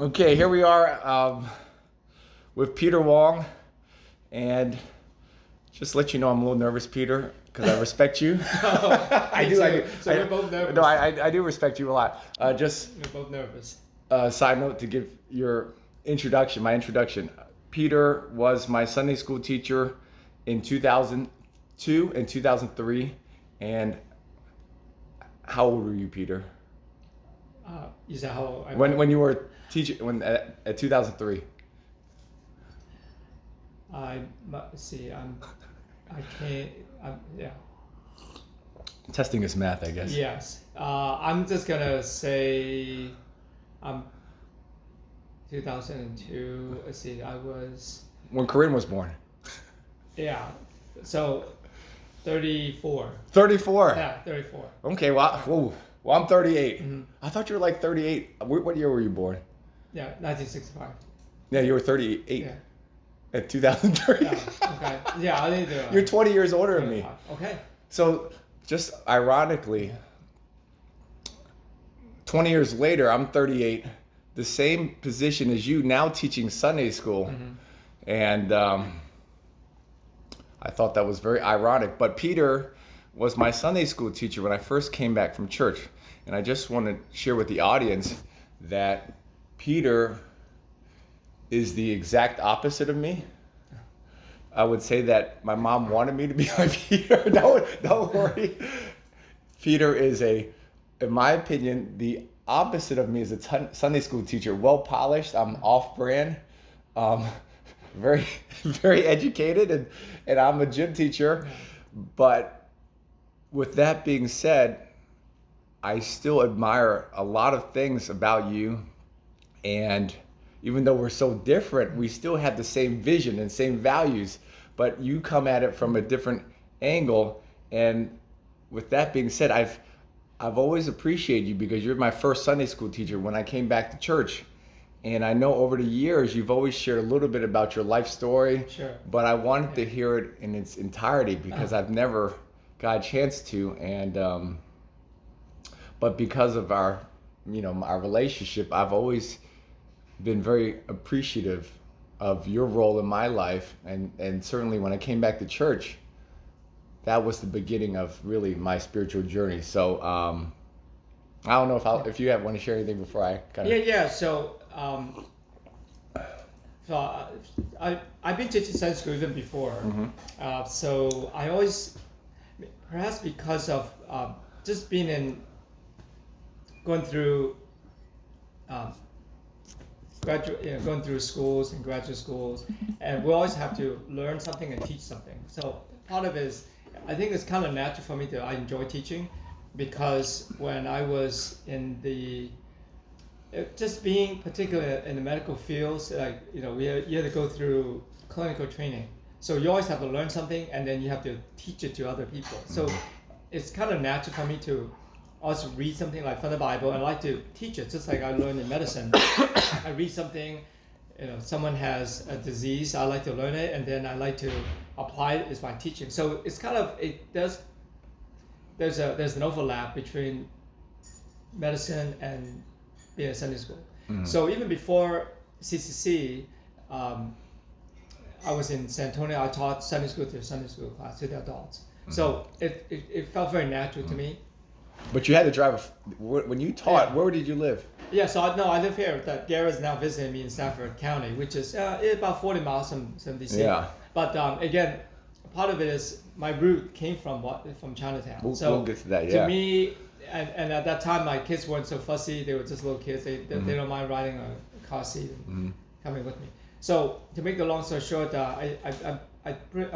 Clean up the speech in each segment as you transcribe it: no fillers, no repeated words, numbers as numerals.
Okay, here we are with Peter Wong, and just to let you know, I'm a little nervous, Peter, because I respect you. I do. So we're both nervous. No, I do respect you a lot. Just We're both nervous. side note to give your introduction, my introduction. Peter was my Sunday school teacher in 2002 and 2003, and how old were you, Peter? Is that how I When you were teaching at 2003? let's see. I can't. Yeah. Testing his math, I guess. Yes. I'm just gonna say, 2002. Let's see. I was. When Corinne was born. Yeah. So, 34. 34. Yeah, 34. Okay, well, I'm 38. Mhm. I thought you were like 38. What year were you born? Yeah, 1965. Yeah, you were 38 Yeah. at 2003. Yeah. Okay. Yeah, I need to. You're 20 years older than me. Okay. So, just ironically, 20 years later, I'm 38, the same position as you, now teaching Sunday school. Mm-hmm. And I thought that was very ironic. But Peter was my Sunday school teacher when I first came back from church. And I just want to share with the audience that Peter is the exact opposite of me. I would say that my mom wanted me to be like Peter. Don't worry. Peter is in my opinion, the opposite of me as a Sunday school teacher. Well polished. I'm off brand. Very, very educated, and I'm a gym teacher. But with that being said, I still admire a lot of things about you, and even though we're so different, we still have the same vision and same values, but you come at it from a different angle. And with that being said, I've always appreciated you because you're my first Sunday school teacher when I came back to church. And I know over the years you've always shared a little bit about your life story. Sure. But I wanted to hear it in its entirety because I've never got a chance to. And but because of our relationship, I've always been very appreciative of your role in my life. And certainly when I came back to church, that was the beginning of really my spiritual journey. So I don't know if you want to share anything before I kind of. Yeah. So, I've been teaching Sunday school even before. Mm-hmm. So I always, perhaps because of just going through going through schools and graduate schools, and we always have to learn something and teach something. So part of it is, I think it's kind of natural for me I enjoy teaching, because when I was just being particularly in the medical fields, you have to go through clinical training. So you always have to learn something, and then you have to teach it to other people. So it's kind of natural for me to also read something like from the Bible. I like to teach it, just like I learned in medicine. I read something, someone has a disease, I like to learn it, and then I like to apply it as my teaching. So it's kind of, there's an overlap between medicine and being a Sunday school. Mm-hmm. So even before CCC, I was in San Antonio. I taught Sunday school to a Sunday school class to the adults. Mm-hmm. So it felt very natural to me. But you had to drive. When you taught, yeah. Where did you live? Yeah, so I live here. Garrett's now visiting me in Stafford County, which is about 40 miles from DC. Yeah. But again, part of it is my route came from Chinatown. We'll get to that. Yeah. To me, and at that time, my kids weren't so fussy. They were just little kids. They don't mind riding a car seat and coming with me. So to make the long story short, I'm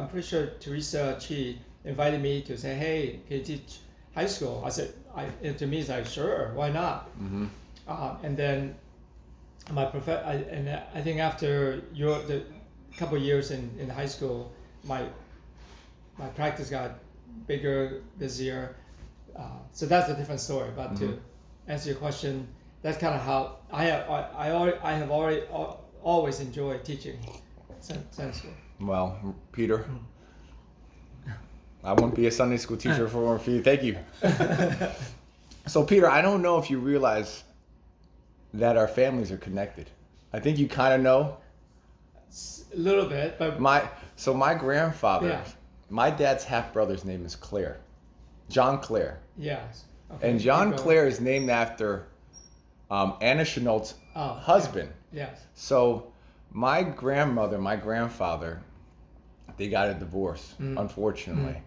pretty sure Teresa Chi invited me to say, hey, can you teach high school? I said, to me, it's like, sure, why not? Mm-hmm. And then I think after the couple of years in high school, my practice got bigger, busier. So that's a different story. But to answer your question, that's kind of how I have always enjoyed teaching Sunday school. Well, Peter, I won't be a Sunday school teacher for you. Thank you. So, Peter, I don't know if you realize that our families are connected. I think you kind of know. A little bit, but My grandfather, Yeah. my dad's half brother's name is Claire, John Clare, yes. Okay, and keep John going. Clare is named after Anna Chenault's Oh, husband. Yes. So my grandmother, my grandfather, they got a divorce, unfortunately.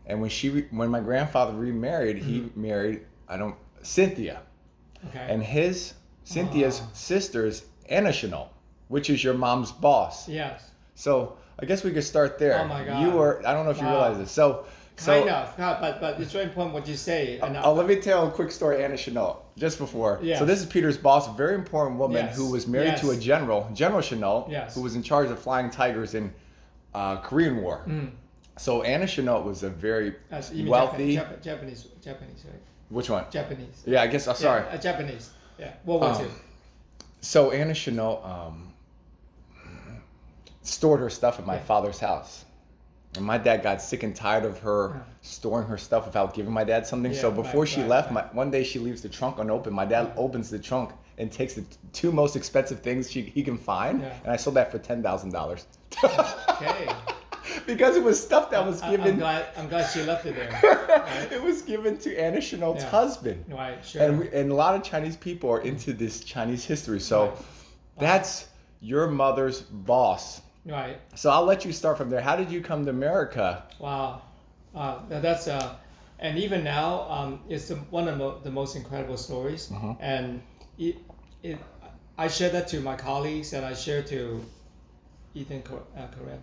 And when my grandfather remarried, he married Cynthia, Okay. and Cynthia's sister's Anna Chenault, which is your mom's boss. Yes. So I guess we could start there. Oh my God. I don't know if you Wow. realize this. So Kind of, but it's very important what you say. And let me tell a quick story, Anna Chenault, just before. Yes. So this is Peter's boss, a very important woman Yes. who was married to a Yes. General Chenault, Yes. who was in charge of flying Tigers in Korean War. So Anna Chenault was a very You mean wealthy. Japanese, right? Which one? Japanese. Yeah, I guess. I'm sorry. Japanese. Yeah. World War II. So Anna Chenault stored her stuff at my father's house. And my dad got sick and tired of her storing her stuff without giving my dad something. So Yeah, before she right. left, one day she leaves the trunk unopened. My dad opens the trunk and takes the two most expensive things he can find. Yeah. And I sold that for $10,000. Okay. Because it was stuff that was given. I'm glad she left it there. Right? It was given to Anna Chenault's Yeah. husband. Right. Sure. And a lot of Chinese people are into this Chinese history. So Right. that's your mother's boss. Right. So I'll let you start from there. How did you come to America? Wow. That's and even now, it's one of the most incredible stories. And I share that to my colleagues, and I share to Ethan Koren.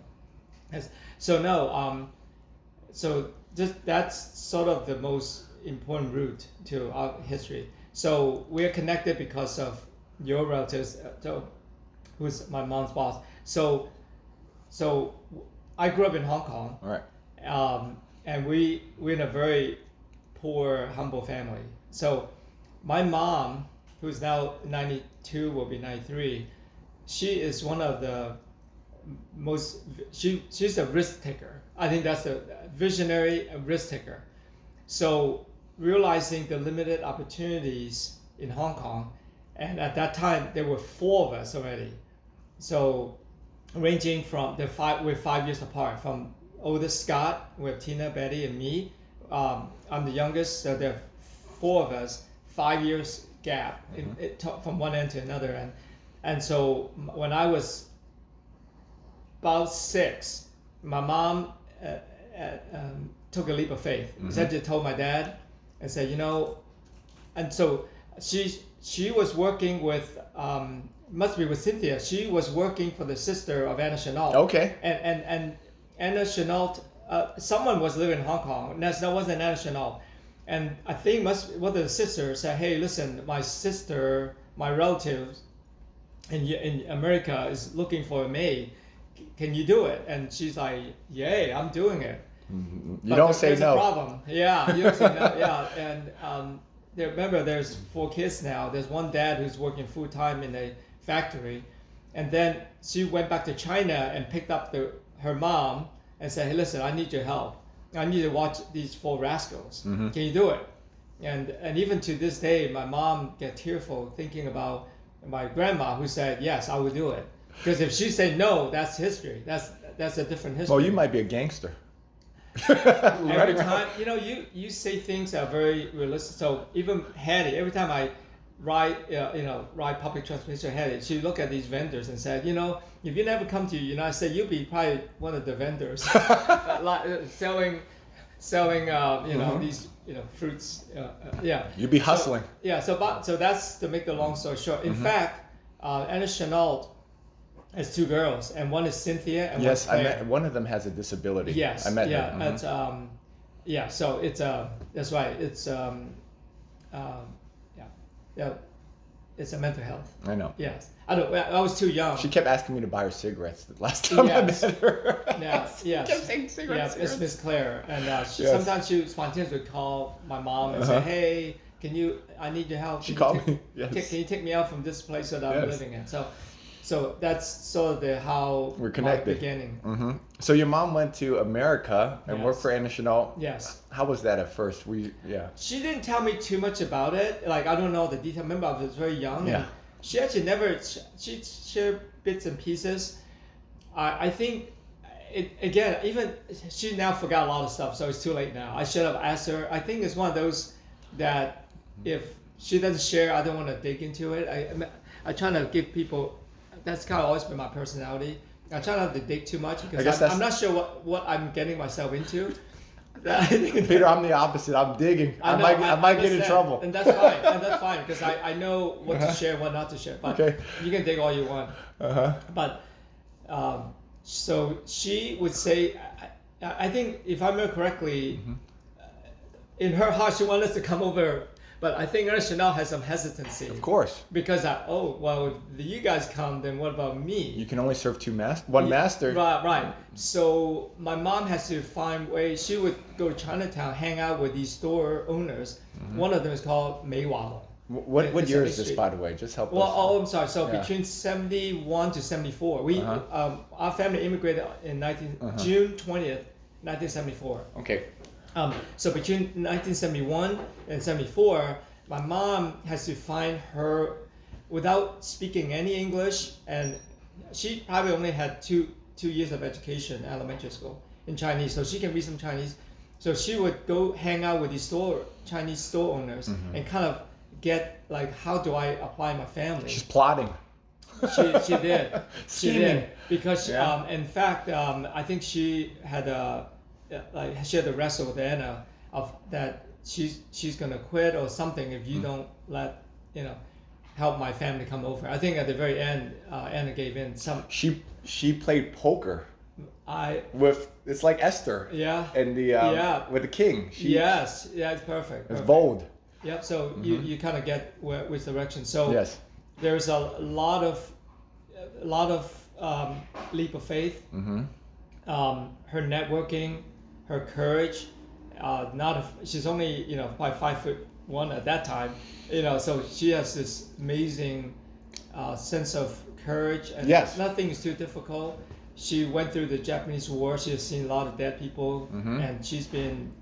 Yes. So no, so that's sort of the most important route to our history. So we're connected because of your relatives, who's my mom's boss. So I grew up in Hong Kong. All right. And we're in a very poor, humble family. So my mom, who's now 92, will be 93, she is one of the she's a risk taker. I think that's a visionary risk taker. So realizing the limited opportunities in Hong Kong, and at that time there were 4 of us already. So ranging from we're 5 years apart. From oldest Scott, we have Tina, Betty, and me. I'm the youngest, so there are 4 of us. 5 years gap from one end to another end. And so when I was about 6, my mom took a leap of faith. Essentially told my dad and said, and so she was working with, must be with Cynthia. She was working for the sister of Anna Chenault. Okay. And Anna Chenault, someone was living in Hong Kong. That wasn't Anna Chenault. And I think one of the sisters said, hey, listen, my sister, my relative in America is looking for a maid. Can you do it? And she's like, yay, I'm doing it. You don't say no. There's a problem. Yeah, you don't say no. Yeah, and remember, there's 4 kids now. There's one dad who's working full time in a factory, and then she went back to China and picked up her mom and said, hey, listen, I need your help. I need to watch these 4 rascals. Can you do it? And even to this day, my mom gets tearful thinking about my grandma who said, yes, I will do it. Because if she said no, that's history. That's a different history. Well, you might be a gangster. Every time, you say things that are very realistic. So even Hattie, every time I ride public transportation, Hattie, she look at these vendors and said, if you never come to the United States, you'll be probably one of the vendors selling these fruits. Yeah. You'd be hustling. So that's to make the long story short. In fact, Anna Chenault has 2 girls, and one is Cynthia, and yes, one's I Claire. met one of them has a disability. Yes, I met yeah, her. it's so it's that's right. It's it's a mental health. I know. Yes, I was too young. She kept asking me to buy her cigarettes the last time I met her. Yes. She kept saying cigarettes. Yeah, it's Miss Claire, and sometimes she spontaneously would call my mom and say, "Hey, I need your help. She called me. Yes. Can you take me out from this place that I'm living in?" So that's sort of how we're connected. Beginning. So your mom went to America and worked for Anna Chenault. Yes. How was that at first? She didn't tell me too much about it. Like, I don't know the detail. Remember, I was very young. Yeah. She actually never. She shared bits and pieces. I think it again. Even she now forgot a lot of stuff, so it's too late now. I should have asked her. I think it's one of those that if she doesn't share, I don't want to dig into it. I try to give people. That's kind of always been my personality. I try not to dig too much because I'm not sure what I'm getting myself into. Peter, I'm the opposite. I'm digging. I might get in trouble. And that's fine. And that's fine because I know what to share, what not to share. But you can dig all you want. But so she would say, I think if I remember correctly, in her heart she wanted us to come over. But I think Ernest Chanel has some hesitancy. Of course. Because if you guys come, then what about me? You can only serve one master. Right. So my mom has to find ways. She would go to Chinatown, hang out with these store owners. One of them is called M.E.A.T. What year is this, by the way? Just help us. Well, I'm sorry. So between 71 to 74, we our family immigrated in June 20th, 1974. Okay. So between 1971 and 74, my mom has to find her without speaking any English, and she probably only had two years of education, elementary school in Chinese, so she can read some Chinese. So she would go hang out with these Chinese store owners and kind of get like, how do I apply my family? She's plotting. She did. Scheming. She did because in fact, I think she had she had to wrestle with Anna of that she's gonna quit or something if you don't let help my family come over. I think at the very end, Anna gave in. She played poker. It's like Esther. Yeah. And with the king. Yes. Yeah, it's perfect. It's bold. Yep. So you kind of get which direction. So yes. There's a lot of leap of faith. Her networking. Her courage, she's only probably 5'1" at that time, so she has this amazing sense of courage, and nothing is too difficult. She went through the Japanese War. She has seen a lot of dead people, and she's been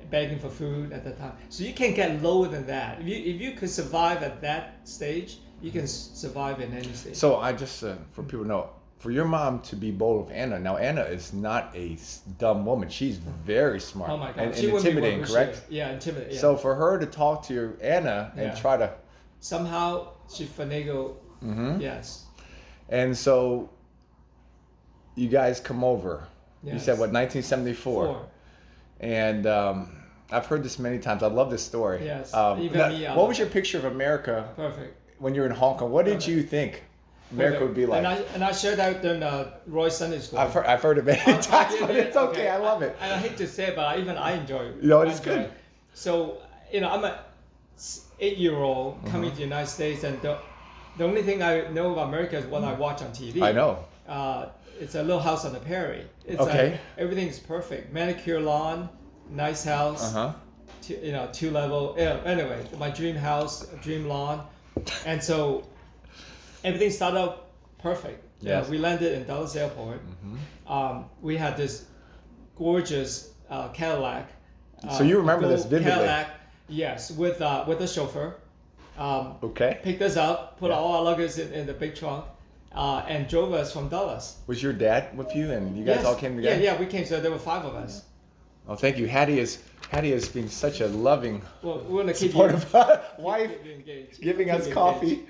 begging for food at that time. So you can't get lower than that. If you could survive at that stage, you can survive in any stage. So I just for people to know. For your mom to be bold with Anna, now Anna is not a dumb woman. She's very smart. Oh my God. And intimidating, correct? Yeah, intimidating. Yeah. So for her to talk to Anna and try to... Somehow she finagled, yes. And so you guys come over. Yes. You said, what, 1974? And I've heard this many times. I love this story. Yes, what was your picture of America when you were in Hong Kong? What did you think America would be like? And I shared out in Roy's Sunday School. I've heard it many times, but it's okay. I love it. And I hate to say it, but I enjoy it. It's good. So, I'm a 8-year-old coming to the United States, and the only thing I know about America is what I watch on TV. I know. It's a little house on the prairie. It's like everything's perfect. Manicure lawn, nice house. 2-level. Anyway, my dream house, dream lawn, and so. Everything started out perfect. Yes. Yeah, we landed in Dallas Airport. We had this gorgeous Cadillac. So you remember this vividly? Cadillac, yes, with a chauffeur. Picked us up, put all our luggage in the big trunk, and drove us from Dallas. Was your dad with you, and you guys all came together? Yeah, we came. So there were 5 of us. Oh, thank you. Hattie has been such a loving, we're gonna keep supportive wife, giving us coffee.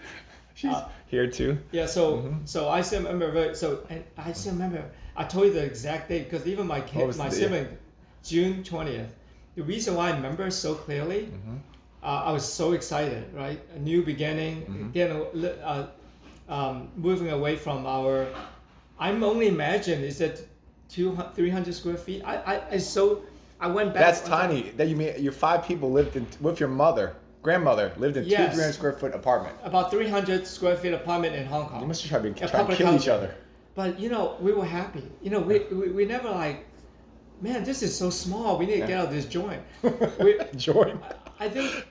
She's here too. Yeah, so I still remember. I still remember. I told you the exact date because even my sibling, June 20th. The reason why I remember so clearly, I was so excited. Right, a new beginning. Moving away from our. I'm only imagine is it 300 square feet. I went back. That's tiny. That you mean your 5 people lived in with your grandmother lived in 300 square foot apartment. About 300 square feet apartment in Hong Kong. You must have tried to kill each other. But we were happy. We never like, man, this is so small. We need to get out of this joint. Joint. I think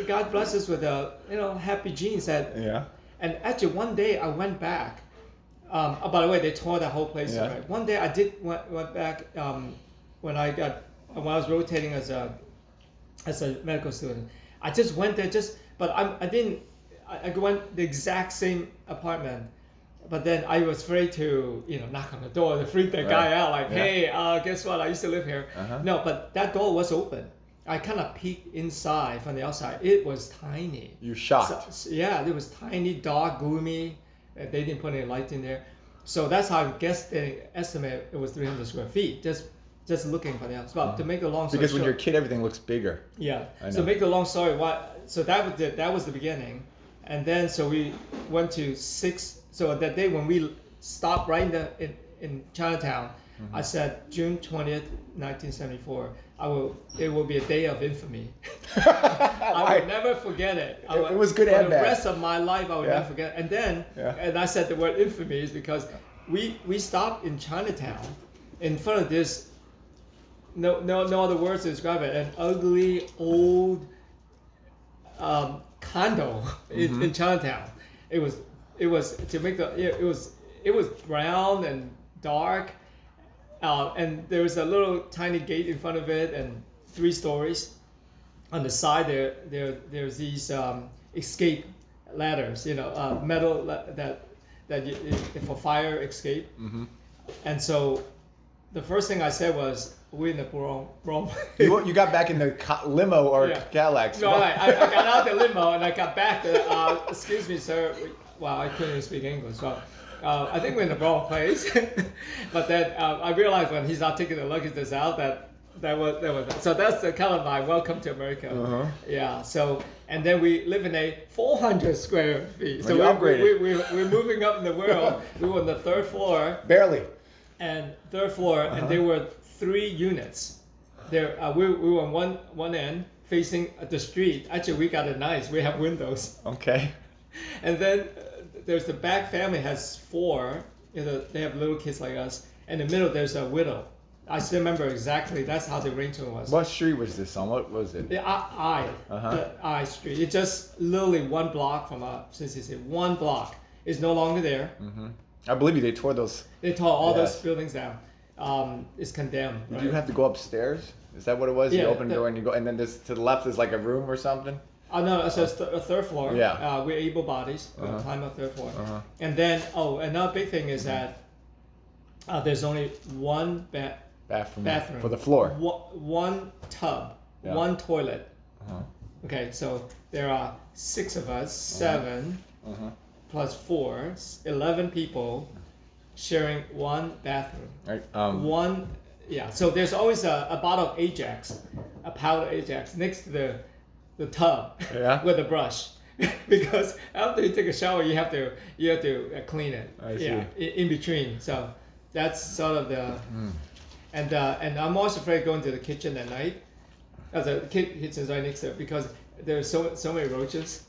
God bless us with happy genes that. Yeah. And actually, one day I went back. By the way, they tore that whole place. Yeah. Right? One day I went back when I was rotating as a medical student. I just went there but I didn't. I went the exact same apartment, but then I was afraid to, knock on the door to freak the guy out. Like, Yeah. hey, guess what? I used to live here. Uh-huh. No, but that door was open. I kind of peeked inside from the outside. It was tiny. You're shocked. So, yeah, it was tiny, dark, gloomy. They didn't put any light in there. So that's how I guess they estimate it was 300 square feet. Just looking for the house. But to make the long story Because when short, you're a kid, everything looks bigger. yeah. I So know. make the long story. So that was the beginning, and then so we went to 6. So that day when we stopped right in Chinatown, I said June 20th, 1974. It will be a day of infamy. I will never forget it. It was good for and the bad. rest of my life. I will Yeah. never forget. And then, Yeah. and I said the word infamy is because we stopped in Chinatown, in front of this. No other words to describe it. An ugly old condo in Chinatown. It was to make it was brown and dark, and there was a little tiny gate in front of it and 3 stories. On the side there's these escape ladders, metal that you, for fire escape. And so the first thing I said was, we're in the wrong. You got back in the limo or Yeah. Cadillac. No, I got out the limo and I got back. Excuse me, sir. Well, I couldn't speak English, so I think we're in the wrong place. But then I realized when he's not taking the luggage out that was so that's the kind of my welcome to America. Yeah. So and then we live in a 400 square feet. So you upgraded. we're moving up in the world. We were on the 3rd floor. Barely. And 3rd floor, and there were 3 units. There, we were on one end facing the street. Actually, we got it nice. We have windows. Okay. And then there's the back family has 4. They have little kids like us. And in the middle, there's a widow. I still remember exactly. That's how the arrangement was. What street was this on? What was it? The I Street. It's just literally 1 block from since you say 1 block. It's no longer there. I believe you. They tore those. They tore all Yes. those buildings down. It's condemned. Did Right? you have to go upstairs? Is that what it was? Yeah, You open the door and you go, and then this to the left is like a room or something. Oh no, so it's a 3rd floor. Yeah. We're able bodies. We climb up 3rd floor. And then another big thing is that there's only one bathroom for the floor. one tub, Yeah. 1 toilet. Okay, so there are 6 of us, 7 plus 4, 11 people sharing 1 bathroom. Right. So there's always a bottle of Ajax, a powder Ajax next to the tub Yeah. with a brush. Because after you take a shower, you have to clean it. I see. Yeah, in between. So that's sort of the. And I'm always afraid going to the kitchen at night. The kitchen's right next to it because there's so many roaches.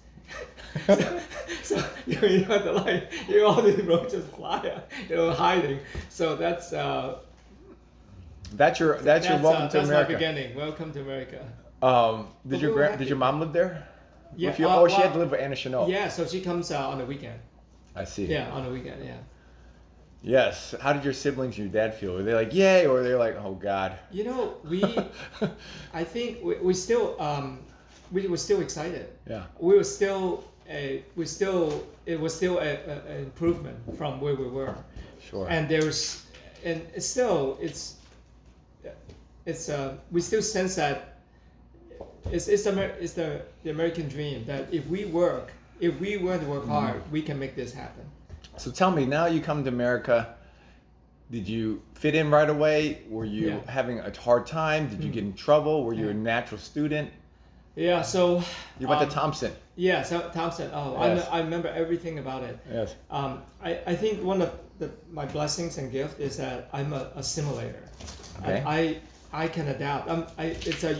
so you have to all these roaches fly, hiding. So that's That's your welcome to that's my America. beginning. Welcome to America. Did your mom live there? Yeah. With you? She had to live with Anna Chanel. Yeah, so she comes on the weekend. I see. Yeah, on the weekend. Yeah. Yes. How did your siblings and your dad feel? Were they like, yay, or were they like, oh God? I think we still we were still excited. Yeah. It was still an improvement from where we were. Sure. And we still sense that it's the American dream that if we willing to work hard, we can make this happen. So tell me, now you come to America, did you fit in right away? Were you Yeah. having a hard time? Did you get in trouble? Were you a natural student? Yeah, so You went to Thompson. yeah, so Thompson. Oh, Yes. I remember everything about it. Yes. I think one of my blessings and gift is that I'm a assimilator. Okay. I can adapt.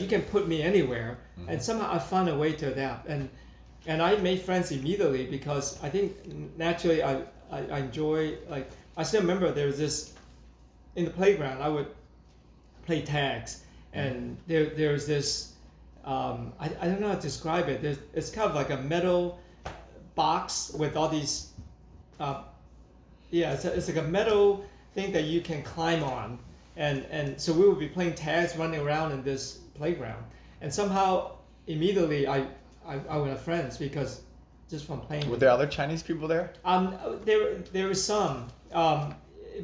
You can put me anywhere, and somehow I found a way to adapt. And I made friends immediately because I think naturally I enjoy, like, I still remember there was this in the playground. I would play tags, and there's this I don't know how to describe it. It's kind of like a metal box with all these it's like a metal thing that you can climb on, and so we would be playing tags, running around in this playground, and somehow immediately I would have friends because just from playing. Were there other Chinese people there? There was some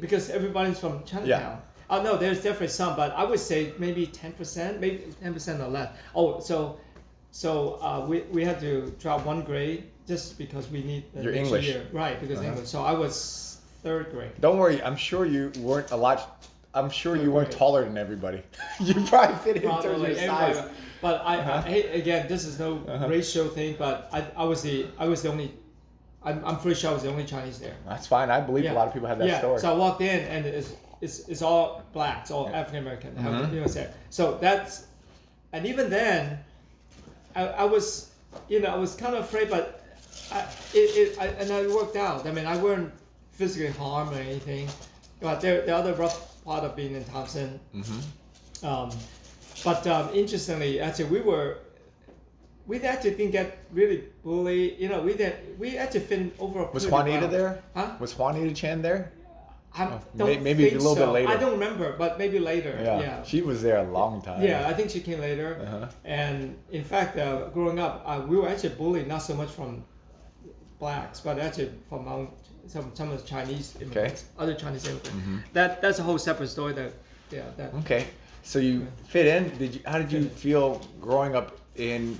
because everybody's from Chinatown. No, there's definitely some, but I would say maybe 10%, maybe 10% or less. Oh, so we had to drop one grade just because we need your next English, year. Right? Because English. So I was third grade. Don't worry, I'm sure you weren't you weren't taller than everybody. You probably fit in terms of your size. But again, this is no racial thing, but I was the only. I'm pretty sure I was the only Chinese there. That's fine. I believe a lot of people have that story. So I walked in and it's all blacks, all African American. You know, so that's, and even then, I was kind of afraid, but I worked out. I mean, I weren't physically harmed or anything, but the other rough part of being in Thompson. But interestingly, actually, we actually didn't get really bullied. You know, we actually fit over. Was Juanita well. there? Huh? Was Juanita Chan there? Maybe a little bit later. I don't remember, but maybe later. Yeah. She was there a long time. Yeah, I think she came later. And in fact, growing up, we were actually bullied not so much from blacks, but actually from some of the Chinese immigrants, other Chinese immigrants. That's a whole separate story. Okay, so you fit in. How did you feel growing up in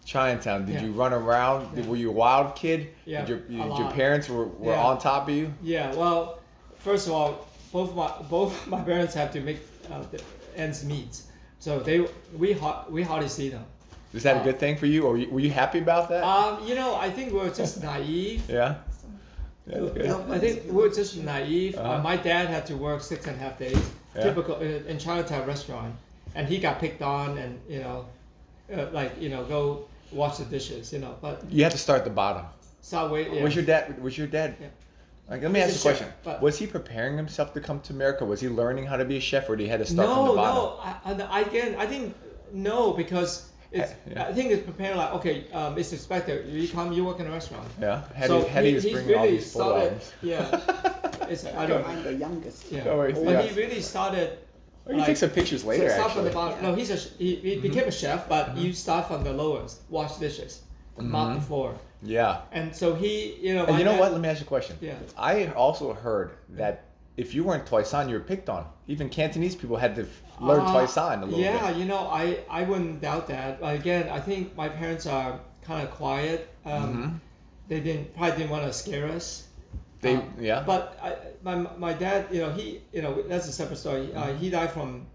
Chinatown? Did you run around? Were you a wild kid? Yeah, Did your parents were on top of you? Yeah. Well, first of all, both my parents have to make the ends meet, so we hardly see them. Is that a good thing for you, or were you happy about that? I think we're just naive. Yeah. That's good. I think we're just naive. My dad had to work 6.5 days, typical in Chinatown restaurant, and he got picked on, and go wash the dishes, But you had to start at the bottom. Subway. Was your dad? Yeah. Like, let me ask you a question. Was he preparing himself to come to America? Was he learning how to be a chef, or did he had to start from the bottom? No. I think no, because I think it's preparing like, okay, it's expected. You come, you work in a restaurant. Yeah. He was bringing all these photo albums. Yeah. I'm the youngest. Yeah. But he really started. You can take some pictures later. Start from the bottom. No, he became a chef, but you start from the lowest. Wash dishes, mop the floor. Yeah. And so he, And you know what? Let me ask you a question. Yeah. I also heard that if you weren't Toisan, you were picked on. Even Cantonese people had to learn Toisan a little bit. Yeah, I wouldn't doubt that. Again, I think my parents are kind of quiet. They probably didn't want to scare us. But my dad, that's a separate story. He died from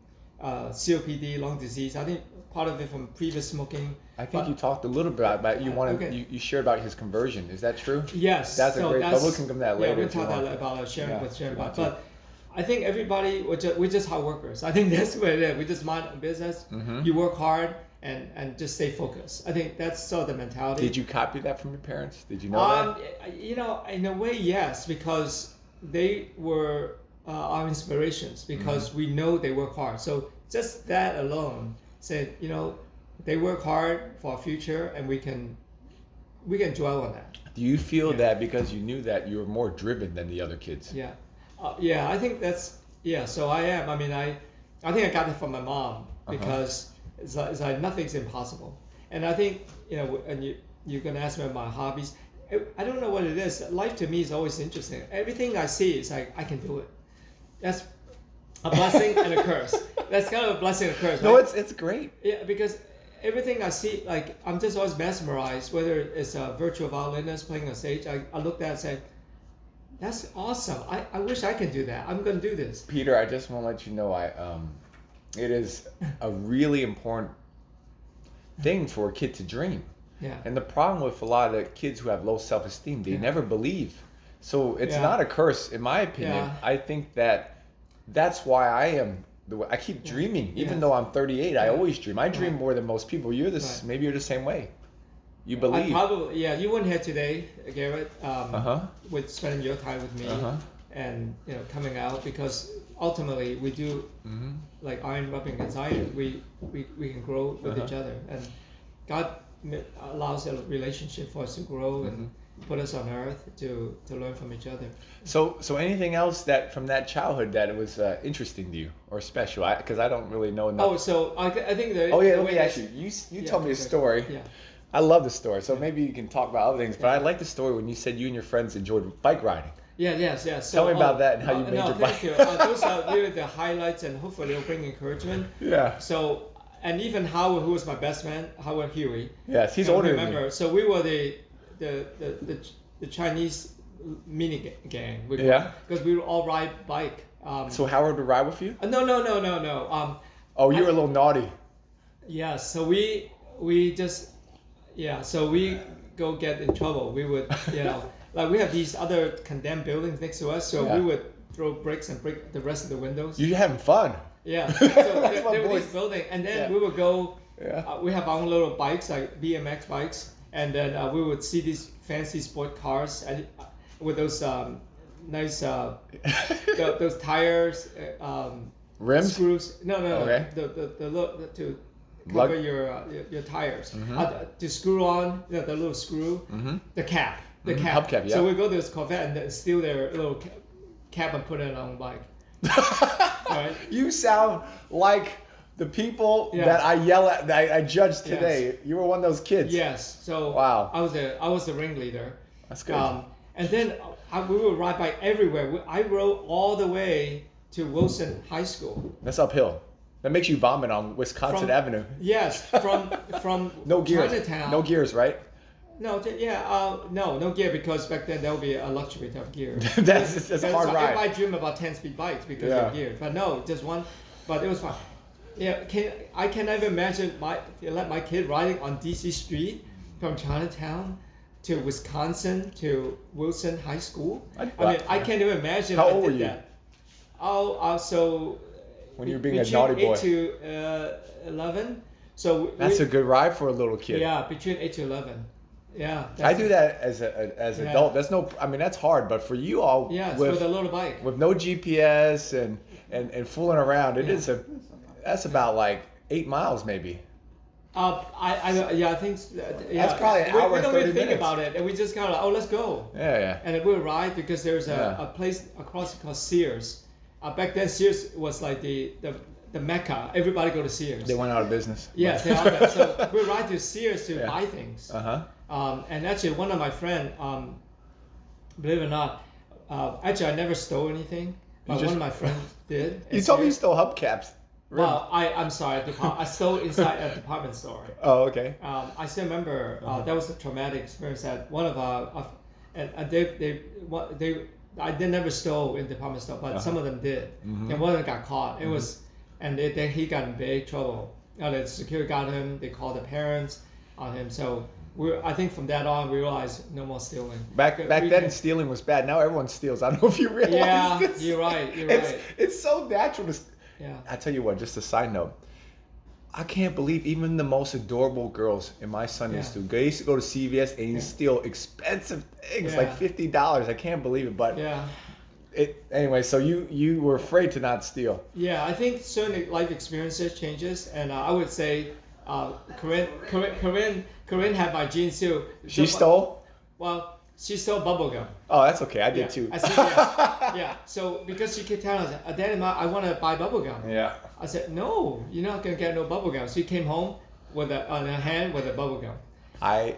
COPD, lung disease. I think part of it from previous smoking. I think you talked a little bit about you shared about his conversion. Is that true? Yes. That's a great. But we can come to that later. Yeah, we'll talk about sharing with sharing. But I think everybody we're just hard workers. I think that's what it is. We just mind business. You work hard and just stay focused. I think that's sort of the mentality. Did you copy that from your parents? Did you know that? In a way, yes, because they were our inspirations. Because we know they work hard. So just that alone said, they work hard for our future, and we can dwell on that. Do you feel that because you knew that you were more driven than the other kids? Yeah. I think that's So I am. I mean, I think I got it from my mom because it's like nothing's impossible. And I think and you're gonna ask me about my hobbies. I don't know what it is. Life to me is always interesting. Everything I see is like I can do it. That's a blessing and a curse. That's kind of a blessing and a curse. No, right? it's great. Yeah, because everything I see, like I'm just always mesmerized. Whether it's a virtual violinist playing on stage, I look at that and say, that's awesome. I wish I could do that. I'm going to do this. Peter, I just want to let you know it is a really important thing for a kid to dream. Yeah. And the problem with a lot of the kids who have low self-esteem, they never believe. So it's not a curse, in my opinion. Yeah. I think that's why I keep dreaming. Even though I'm 38, I always dream. I dream more than most people. Maybe you're the same way. You believe. You weren't here today, Garrett, with spending your time with me and coming out, because ultimately we do like iron rubbing against iron. We can grow with each other, and God allows a relationship for us to grow and put us on earth to learn from each other. So anything else that from that childhood that it was interesting to you or special? Because I don't really know enough. Oh, so I think that. Oh yeah, let me ask you. You told me a story. Yeah. I love the story. So maybe you can talk about other things. But I like the story when you said you and your friends enjoyed bike riding. Yes. So, Tell me about that and how you made your bike. Thank you. Those are really the highlights, and hopefully they'll bring encouragement. Yeah. So, and even Howard, who was my best man, Howard Huey. Yes, he's older than remember, me. so we were the Chinese mini gang. Yeah. Because we would all ride bike. So Howard would ride with you? No. Oh, you were a little naughty. Yeah. So we just So we go get in trouble. We would like we have these other condemned buildings next to us, so we would throw bricks and break the rest of the windows. You're having fun. Yeah. So there were these buildings, and then we would go. Yeah. We have our own little bikes, like BMX bikes, and then we would see these fancy sport cars and with those nice those tires, Rims? screws. No. Okay. The look to cover your tires. To screw on the little screw, the cap. The cap. Hubcap, yeah. So we go to this Corvette and then steal their little cap and put it on a bike. Right? You sound like the people that I yell at, that I judge today. Yes. You were one of those kids. Yes. So Wow. I was the ringleader. That's good. And then we would ride bike everywhere. I rode all the way to Wilson High School. That's uphill. That makes you vomit on Wisconsin Avenue. Yes, from No gears. Chinatown. No gears, right? No, no gear, because back then that would be a luxury to have gear. That's a hard ride. Everybody dream about 10-speed bikes because of gear, but no, just one. But it was fun. Yeah, I can never imagine let my kid riding on DC Street from Chinatown to Wisconsin to Wilson High School. I mean, I can't even imagine. How I old did were you? That. So When you were being a naughty boy. 8 to 11. So That's a good ride for a little kid. Yeah, between 8 to 11. Yeah. I do that as an adult. That's that's hard, but for you all with a little bike. with no GPS and fooling around, that's about like 8 miles maybe. I think That's probably an hour we and don't 30 really think minutes. about it, and we just kind of like, let's go. Yeah. And we'll ride because there's a place across called Sears. Back then, Sears was like the Mecca. Everybody go to Sears. They went out of business. Yes, they are there. So we ride to Sears to buy things. And actually, one of my friend, believe it or not, actually I never stole anything, but one of my friends did. You told me you stole hubcaps. Well, I'm sorry. I stole inside a department store. Oh, okay. I still remember that was a traumatic experience. That one of I never stole in department store, but some of them did, and one of them got caught. It was, and he got in big trouble. The security got him. They called the parents on him. So I think from that on we realized no more stealing. Back then, stealing was bad. Now everyone steals. I don't know if you realize this. You're right. It's so natural to. Yeah. I tell you what. Just a side note. I can't believe even the most adorable girls in my Sunday school. They used to go to CVS and steal expensive things like $50. I can't believe it, but anyway. So you were afraid to not steal. Yeah, I think certain life experiences changes, and I would say, Corinne had my jeans too. She stole? Well, she stole bubble gum. Oh, that's okay. I did too. I said, yeah. So because she kept telling us, Daddy, I want to buy bubble gum. Yeah. I said, no, you're not gonna get no bubble gum. She came home on her hand with a bubble gum. I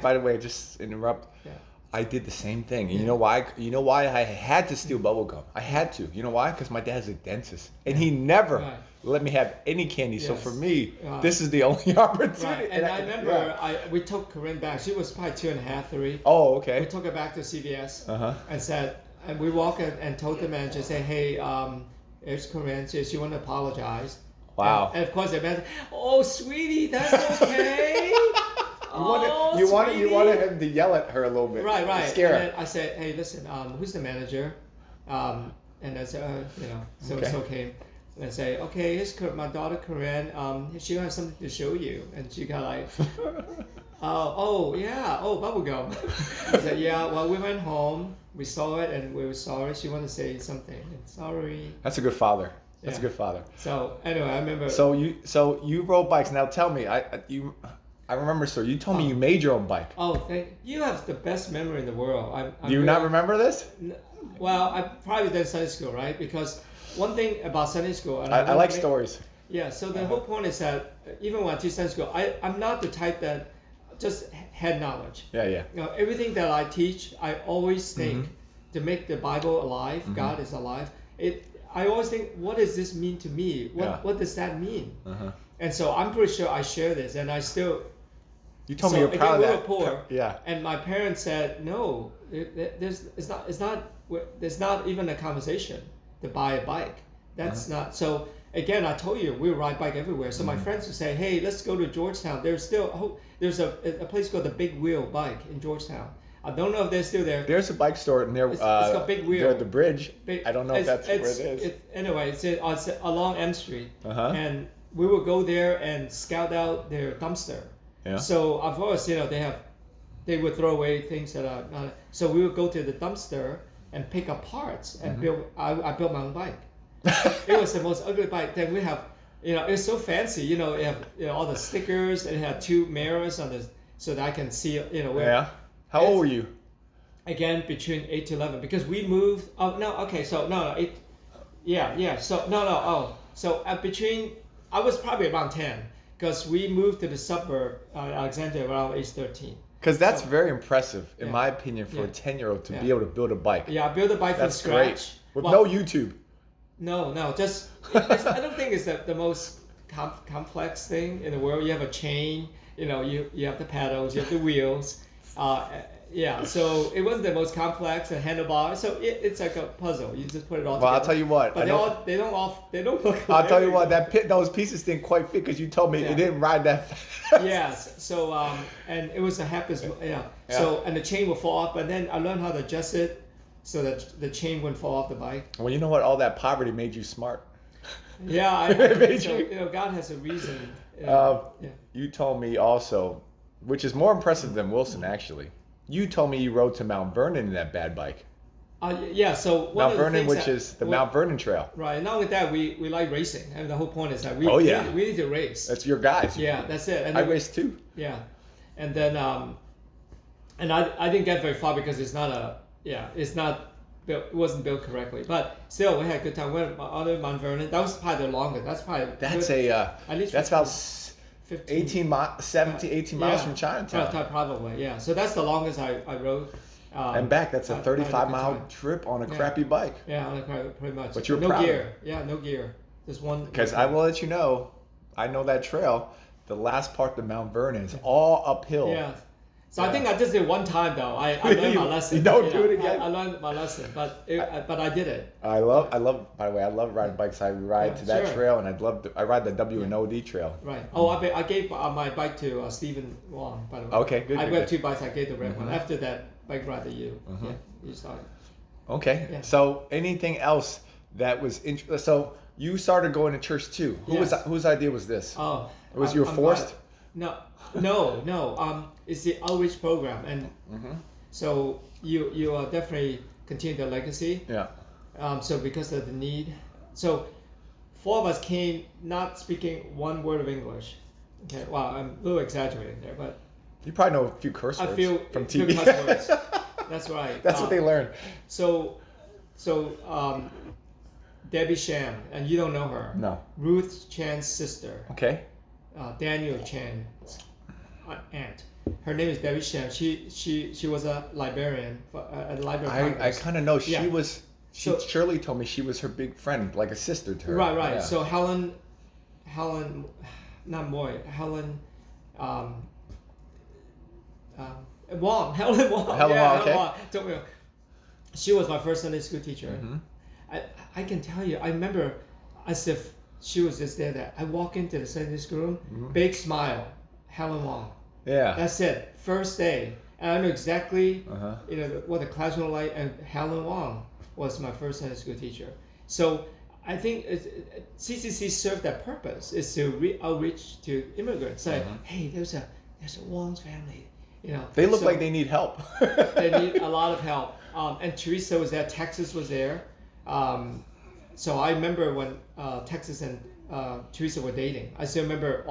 by the way, just interrupt. Yeah. I did the same thing. And you know why? You know why I had to steal bubble gum? I had to. You know why? Because my dad's a dentist, and he never let me have any candy. So for me, this is the only opportunity. Right. And I remember we took Corinne back. She was probably 2.5, 3. Oh, okay. We took her back to CVS and said, and we walked in and told the manager, say, hey, it's Corinne. She want to apologize. Wow. And of course they meant, oh, sweetie, that's okay. You wanted him to yell at her a little bit. Right. Scare her. And then I said, hey, listen, who's the manager? And I said, so it's okay. And I say, okay, here's my daughter Corinne. She'll have something to show you. And she got like, bubble gum. I said, yeah. Well, we went home, we saw it, and we were sorry. She wanted to say something. Sorry. That's a good father. That's a good father. So anyway, I remember. So you rode bikes. Now tell me, I remember, sir. You told me you made your own bike. Oh, you have the best memory in the world. Do you not remember this? Well, I probably did Sunday school, right? Because one thing about Sunday school, and I like stories. Yeah. So the whole point is that even when I teach Sunday school, I'm not the type that just head knowledge. Yeah, yeah. You know, everything that I teach, I always think to make the Bible alive, God is alive. I always think, what does this mean to me? What does that mean? And so I'm pretty sure I share this, and I still. You told me you're proud of we that. were poor, Yeah. and my parents said, no, it's not even a conversation to buy a bike. That's not. So again, I told you we ride bike everywhere. So my friends would say, hey, let's go to Georgetown. There's a place called the Big Wheel Bike in Georgetown. I don't know if they're still there. There's a bike store near. It's got Big Wheel. Near the bridge. I don't know if that's where it is. Anyway, it's along M Street, and we would go there and scout out their dumpster. Yeah. So of course, they would throw away things that are not. So we would go to the dumpster and pick up parts and build. I built my own bike. It was the most ugly bike. Then we have, it's so fancy. It have all the stickers. It had 2 mirrors on so that I can see. Where. Yeah. How old were you? Again, between 8 to 11, because we moved. Oh no. Okay. So no. 8. Yeah. So no. Oh. So between I was probably around 10. Because we moved to the suburb, Alexandria, around age 13. Because that's very impressive, in my opinion, for a 10-year-old to be able to build a bike. Yeah, I built a bike from scratch. Great. With no YouTube. No. Just I don't think it's the most complex thing in the world. You have a chain. You have the pedals. You have the wheels. So it wasn't the most complex and handlebars. So it's like a puzzle. You just put it all together. Well, I'll tell you what. But they don't look. I'll tell you what. Those pieces didn't quite fit because you told me it didn't ride that fast. Yes. So and it was a happens. Yeah. So and the chain would fall off, but then I learned how to adjust it so that the chain wouldn't fall off the bike. Well, you know what? All that poverty made you smart. Yeah. God has a reason. You told me also, which is more impressive than Wilson actually. You told me you rode to Mount Vernon in that bad bike. So Mount Vernon, which is the Mount Vernon Trail. Right. Not only that, we like racing. I mean, the whole point is that we need to race. That's your guys. Yeah, that's it. And I raced too. Yeah, and then and I didn't get very far because it's not built. It wasn't built correctly. But still, we had a good time. We went on Mount Vernon. That was probably the longest. At least that's about 15, 17, 18 miles from Chinatown. Probably, yeah. So that's the longest I rode. And back, that's a 35-mile trip on a crappy bike. Yeah, on a pretty much. But you're no proud. Gear. Yeah, no gear. Just one. Because I will let you know, I know that trail. The last part of Mount Vernon is all uphill. Yeah. So I think I just did one time though. I learned my lesson. You don't do it again. I learned my lesson, but I did it. I love. By the way, I love riding bikes. I ride to that trail, and I ride the W&OD trail. Right. Oh, I gave my bike to Stephen Wong. By the way. Okay, good. I got 2 bikes. I gave the red one after that bike ride that you started. Okay. Yeah. So anything else that was interesting? So you started going to church too. Whose idea was this? Oh, it was your forced? No. It's the outreach program, and so you definitely continue the legacy. Yeah. So because of the need, so 4 of us came not speaking one word of English. Okay. Well, I'm a little exaggerating there, but you probably know a few curse words from TV. Few curse words. That's right. That's what they learn. So Debbie Sham, and you don't know her. No. Ruth Chan's sister. Okay. Daniel Chan's aunt. Her name is Debbie Sham. She was a librarian at the Library of I kind of know she was. So, Shirley told me she was her big friend, like a sister to her. Right. Yeah. So Helen, not Moy. Helen, Wong. Helen Wong. Helen Wong. Okay. Helen Wong. She was my first Sunday school teacher. I can tell you. I remember as if she was just there. That I walk into the Sunday school room, big smile, Helen Wong. Yeah. That's it. First day, and I know exactly, what the class was like. And Helen Wong was my first Sunday school teacher. So I think CCC served that purpose, is to outreach to immigrants. Say, hey, there's a Wong's family. They look like they need help. They need a lot of help. And Teresa was there. Texas was there. So I remember when Texas and Teresa were dating. I still remember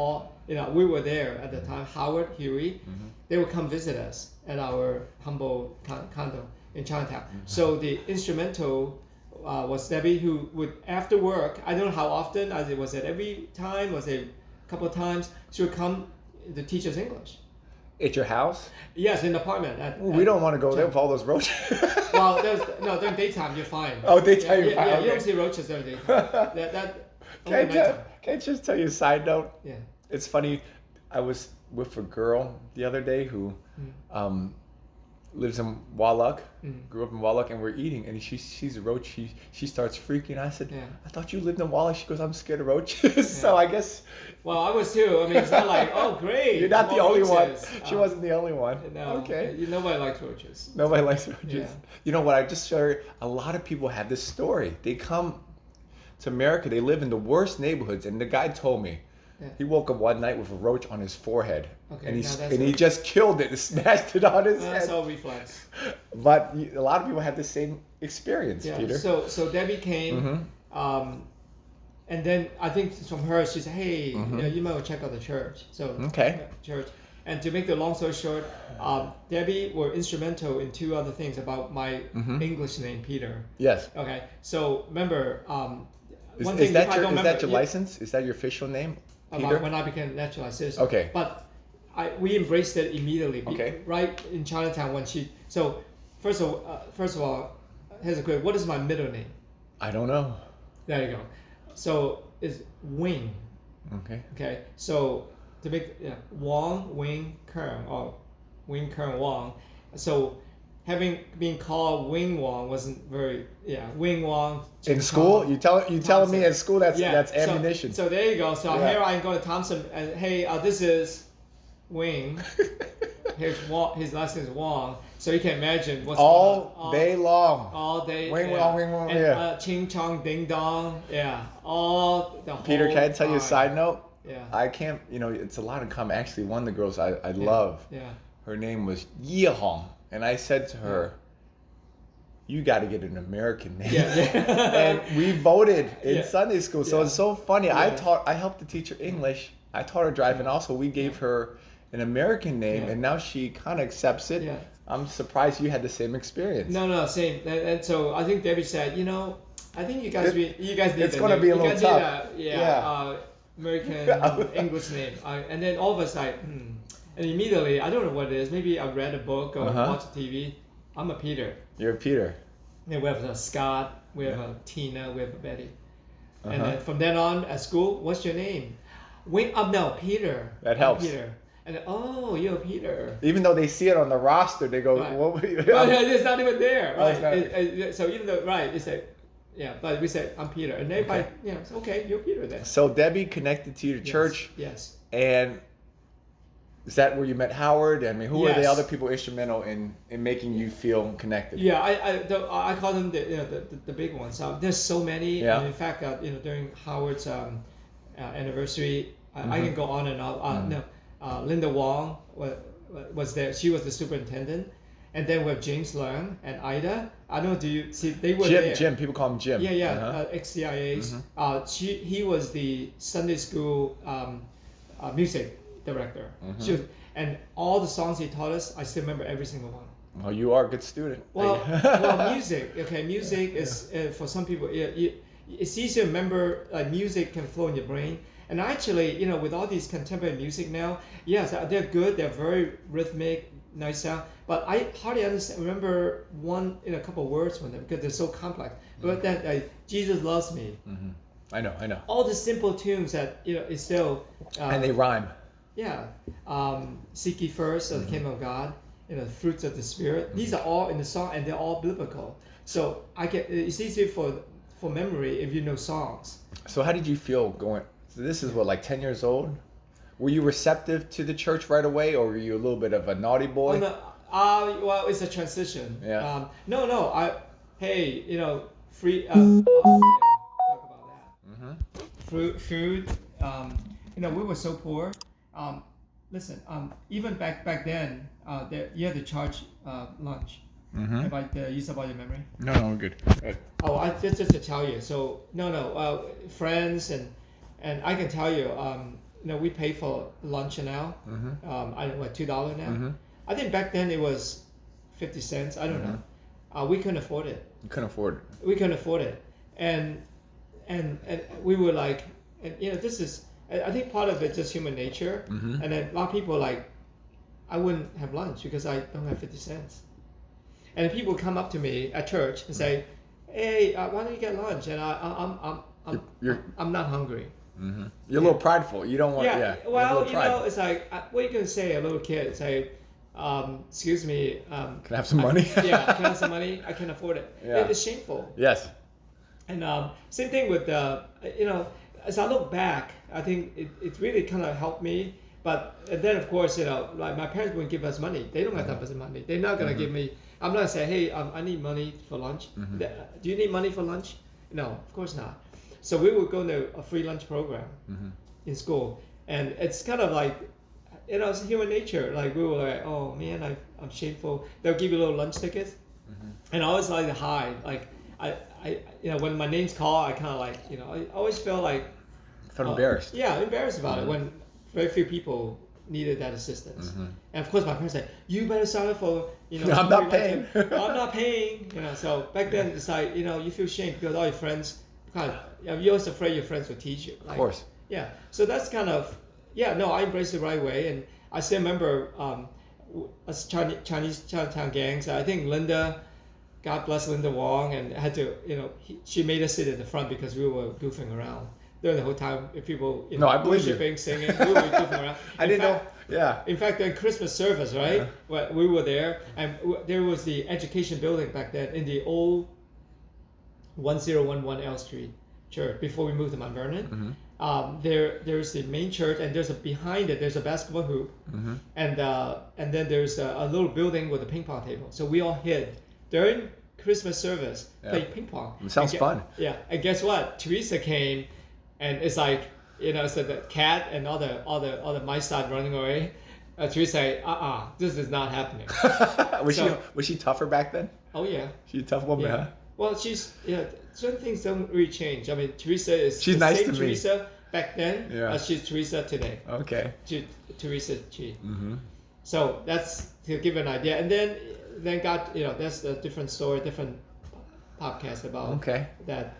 we were there at the time. Howard, Huey, they would come visit us at our humble condo in Chinatown. So the instrumental was Debbie, who would, after work, I don't know how often, was it every time, was it a couple of times, she would come to teach us English. At your house? Yes, in the apartment. We don't want to go there with all those roaches. Well, during daytime you're fine. Oh, daytime you're fine. Yeah, Okay. you don't see roaches during daytime. Only Can nighttime. I just tell you a side note? Yeah. It's funny. I was with a girl the other day who lives in Wallach, grew up in Wallach, and we're eating, and she sees a roach. She starts freaking. I said, I thought you lived in Wallach. She goes, I'm scared of roaches. So I guess. Well, I was too. I mean, it's not like, oh, great. You're not the only roaches. one. She wasn't the only one. No. Okay. Nobody likes roaches. Nobody likes roaches. Yeah. You know what? I just heard a lot of people have this story. They come to America. They live in the worst neighborhoods, and the guy told me. Yeah. He woke up one night with a roach on his forehead, Okay, and now he just killed it and smashed it on his That's head. all reflex. But a lot of people have the same experience, Yeah. Peter. So Debbie came, and then I think from her she said, "Hey, you might want to check out the church." So Okay. church. And to make the long story short, Debbie were instrumental in two other things about my English name, Peter. Yes. Okay. So remember, one Is thing that I don't remember, is that your license? Is that your official name, Peter? about when I became naturalized citizen. Okay. But we embraced it immediately. Okay. Right in Chinatown when she. So first of all, here's a quick. What is my middle name? I don't know. There you go. So it's Wing. Okay. Okay. So to make Wong Wing Kern or Wing Kern Wong. So having been called Wing Wong wasn't very Wing Wong. In school, you telling me in school that's ammunition. So there you go. So here I'm going to Thompson and hey, this is Wing. Here's Wong. His last name is Wong. So you can imagine what's all day long. All day. Wing Wong, Wing Wong. And, Ching Chong Ding Dong. Yeah. All the Peter, whole can I tell you a time. side note? Yeah. I can't. It's a lot in common. Actually, one of the girls I love. Yeah. Her name was Yi Hong, and I said to her, "You got to get an American name." And we voted in Sunday school, so it's so funny. Yeah. I helped the teacher English. I taught her driving. Also, we gave her an American name, and now she kind of accepts it. Yeah. I'm surprised you had the same experience. No, same. And so I think Debbie said, I think you guys need. It's going to be a little tough. American English name. And then all of us and immediately, I don't know what it is. Maybe I read a book or watched TV. I'm a Peter. You're Peter. Yeah, we have a Scott, we have a Tina, we have a Betty. And then from then on at school, what's your name? No, Peter. That helps. Peter. And then, you're Peter. Even though they see it on the roster, they go, Right. "What?" It's not even there, Oh, it's right? not. So even though, they say, but we said, I'm Peter. And everybody, it's okay, you're Peter then. So Debbie connected to your church. Yes. And is that where you met Howard? I mean, who were the Yes. other people instrumental in making you feel connected? Yeah, I call them the big ones. There's so many. Yeah. And in fact, during Howard's anniversary, I can go on and on. Linda Wong was there. She was the superintendent. And then we have James Leung and Ida. I don't know, do you see, they were there. Jim, people call him Jim. Yeah, ex-CIAs. He was the Sunday school music director. And all the songs he taught us, I still remember every single one. Well, you are a good student. Well, music. Okay, music is for some people. It's easier to remember. Like music can flow in your brain. And actually, with all these contemporary music now, yes, they're good. They're very rhythmic, nice sound. But I hardly remember a couple of words from them because they're so complex. But that Jesus loves me. I know. All the simple tunes that is still. And they rhyme. Yeah, seek ye first the kingdom of God. Fruits of the Spirit. These are all in the song, and they're all biblical. So it's easy for memory if you know songs. So how did you feel going? So this is like 10 years old. Were you receptive to the church right away, or were you a little bit of a naughty boy? Well, it's a transition. Yeah. Free. Talk about that. Food. We were so poor. Listen. Even back then, you had to charge lunch. Have I used up all your memory? No, we're good. Oh, just to tell you. So friends and I can tell you. We pay for lunch now. $2 now. I think back then it was 50 cents. I don't know. We couldn't afford it. You couldn't afford it. We couldn't afford it, and we were like, this is. I think part of it's just human nature, and then a lot of people like. I wouldn't have lunch because I don't have 50 cents. And people come up to me at church and say, "Hey, why don't you get lunch?" And I'm not hungry. Mm-hmm. You're a little prideful. You don't want. Yeah. Well, it's like, what are you gonna say? A little kid say, "Excuse me, can I have some money?" Can I have some money? I can afford it. Yeah. It's shameful. Yes. And same thing with as I look back, I think it really kind of helped me. But then of course, like my parents wouldn't give us money. They don't have that much money. They're not gonna give me. I'm not gonna say, "Hey, I need money for lunch." Do you need money for lunch? No, of course not. So we would go to a free lunch program in school, and it's kind of like, it's human nature. Like we were like, "Oh man, I'm shameful." They'll give you little lunch tickets, and I always like to hide. Like I when my name's called, I kind of like, I always felt like embarrassed. Yeah, embarrassed about it when very few people needed that assistance. And of course, my parents said, "You better sign up for I'm not paying. I'm not paying. So back then it's like you feel shame because all your friends you're always afraid your friends will teach you. Like, of course. Yeah. So that's kind of I embraced it right away, and I still remember us Chinese Chinatown gangs. I think Linda, God bless Linda Wong, and had to she made us sit in the front because we were goofing around. During the whole time, if people I believe you. worshiping, singing, we were goofing around. I didn't know. Yeah. In fact, during Christmas service, right, we were there, and there was the education building back then in the old 1011 L Street church before we moved to Mount Vernon. There's the main church, and behind it there's a basketball hoop, and then there's a little building with a ping pong table. So we all hid during Christmas service, played ping pong. It sounds fun. Yeah, and guess what? Teresa came. And it's like, so the cat and all the mice start running away. Teresa say, this is not happening. Was she tougher back then? Oh yeah. She's a tough woman, huh? Well, certain things don't really change. I mean, Teresa is she's the nice same to me. Teresa back then as she's Teresa today. Okay. Teresa Chi. So that's to give an idea. And then God, that's a different story, different podcast about that.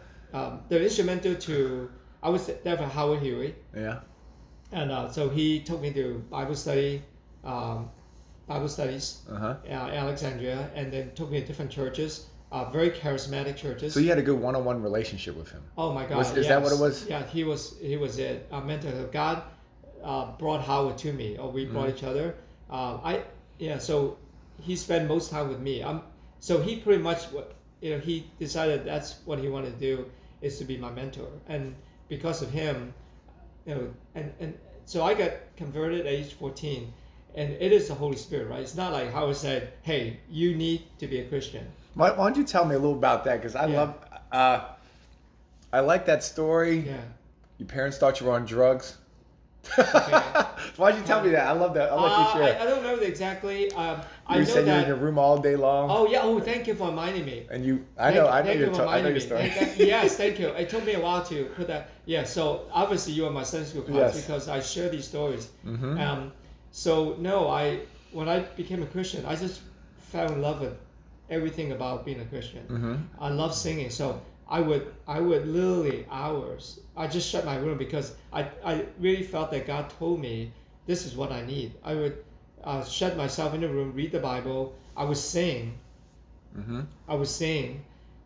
The instrumental to. I was there for Howard Huey. Yeah. And so he took me to Bible studies, Alexandria, and then took me to different churches, very charismatic churches. So you had a good one-on-one relationship with him. Oh my God! Is that what it was? Yeah, he was it. Mentor. God brought Howard to me, or we brought each other. So he spent most time with me. So he pretty much he decided that's what he wanted to do, is to be my mentor. And because of him, and so I got converted at age 14, and it is the Holy Spirit, right? It's not like Howard said, "Hey, you need to be a Christian." Why don't you tell me a little about that? Because I love, I like that story. Yeah. Your parents thought you were on drugs. Okay. Why'd you tell me that? I love that. I'll let you share. I don't know exactly. You said you're in your room all day long. Oh yeah. Oh, thank you for reminding me. And I know your story. Yes, thank you. It took me a while to put that. Yeah. So obviously you are my Sunday school class because I share these stories. So no, when I became a Christian, I just fell in love with everything about being a Christian. I love singing, so I would literally hours. I just shut my room because I really felt that God told me this is what I need. I would shut myself in the room, read the Bible. I would sing. I would sing.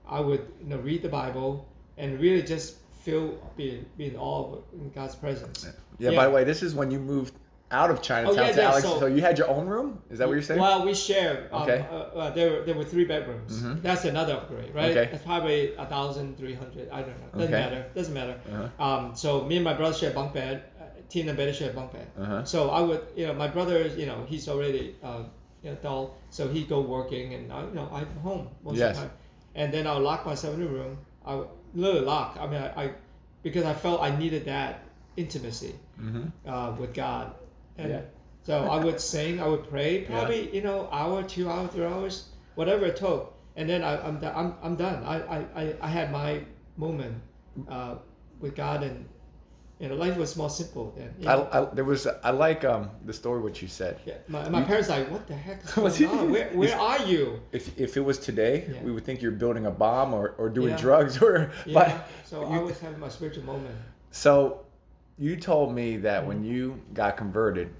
I would read the Bible and really just be in awe in God's presence. Yeah. By the way, this is when you moved out of Chinatown to Alex. So you had your own room? Is that what you're saying? Well, we shared. Okay. There were 3 bedrooms. That's another upgrade, right? Okay. It's probably 1,300. I don't know. Doesn't matter. So me and my brother share a bunk bed. Tina and Betty share a bunk bed. So I would, my brother, he's already adult, so he'd go working, and I'm home most of the time. And then I'll lock myself in the room. I would literally lock. I mean, because I felt I needed that intimacy with God. And so I would sing, I would pray, probably hour, 2 hours, 3 hours, whatever it took, and then I'm done. I had my moment with God, and life was more simple then. I like the story what you said. Yeah, my parents like, what the heck is going on? Where are you? If it was today, we would think you're building a bomb or doing Yeah. drugs or. So I was having my spiritual moment. So. You told me that when you got converted,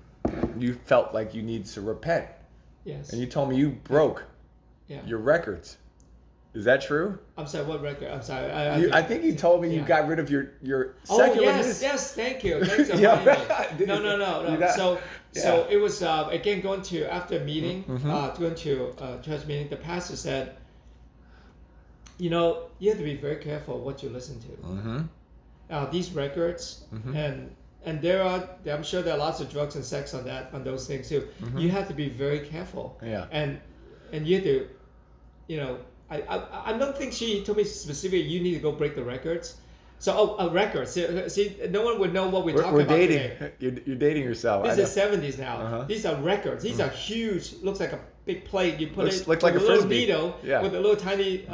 you felt like you needed to repent. Yes. And you told me you broke your records. Is that true? I'm sorry, what record? I'm sorry. I think you told me you got rid of your secular music. Yes, thank you. Thanks for reminding me. No. So it was, again, going to, after a meeting, going to a church meeting, the pastor said, you have to be very careful what you listen to. These records, and I'm sure there are lots of drugs and sex on those things too. You have to be very careful. Yeah. And you have to, I don't think she told me specifically you need to go break the records. So records. See, no one would know what we're talking about dating. Today. You're dating yourself. This is 70s now. These are records. These are huge. Looks like a big plate. You put looks it like with a a little frisbee. needle with a little tiny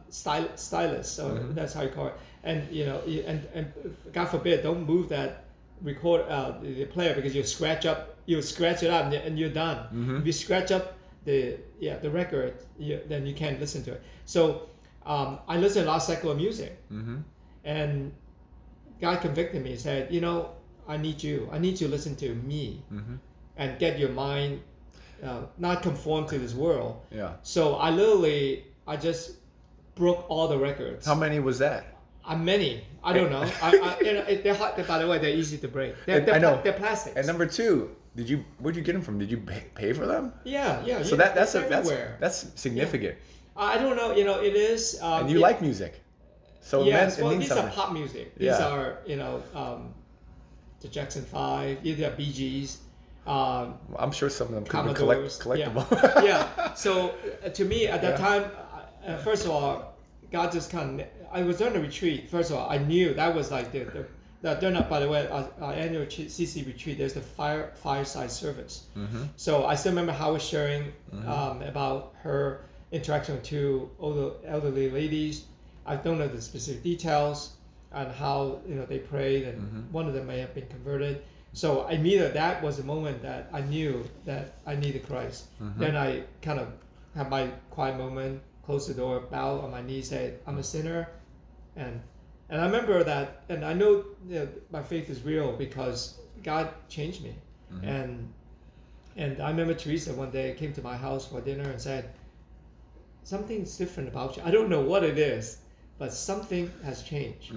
stylus. So that's how you call it. And and God forbid, don't move that record the player because you scratch it up and you're done. If you scratch up the record, then you can't listen to it. So I listen to a lot of secular music, and God convicted me. He said, I need you to listen to me, and get your mind not conform to this world. Yeah. So I just broke all the records. How many was that? Many. I don't know. They're hard. By the way, they're easy to break. I know. They're plastics. And number two, where'd you get them from? Did you pay for them? Yeah. So that's significant. Yeah. I don't know. It is. And you like music, so yes. it means These something. are pop music. These are the Jackson 5. These are Bee Gees. I'm sure some of them could be Commodores. collectible. Yeah. So to me at that time, first of all, God just kind of. I was on a retreat. First of all, I knew that was like they're not. By the way, our annual CC retreat. There's the fireside service. So I still remember Howard sharing about her interaction with two elderly ladies. I don't know the specific details on how they prayed, and one of them may have been converted. So I knew that was the moment that I knew that I needed Christ. Then I kind of had my quiet moment, closed the door, bowed on my knees, said, "I'm a sinner," and I remember that, and I know my faith is real because God changed me, and I remember Teresa one day came to my house for dinner and said, "Something's different about you. I don't know what it is, but something has changed."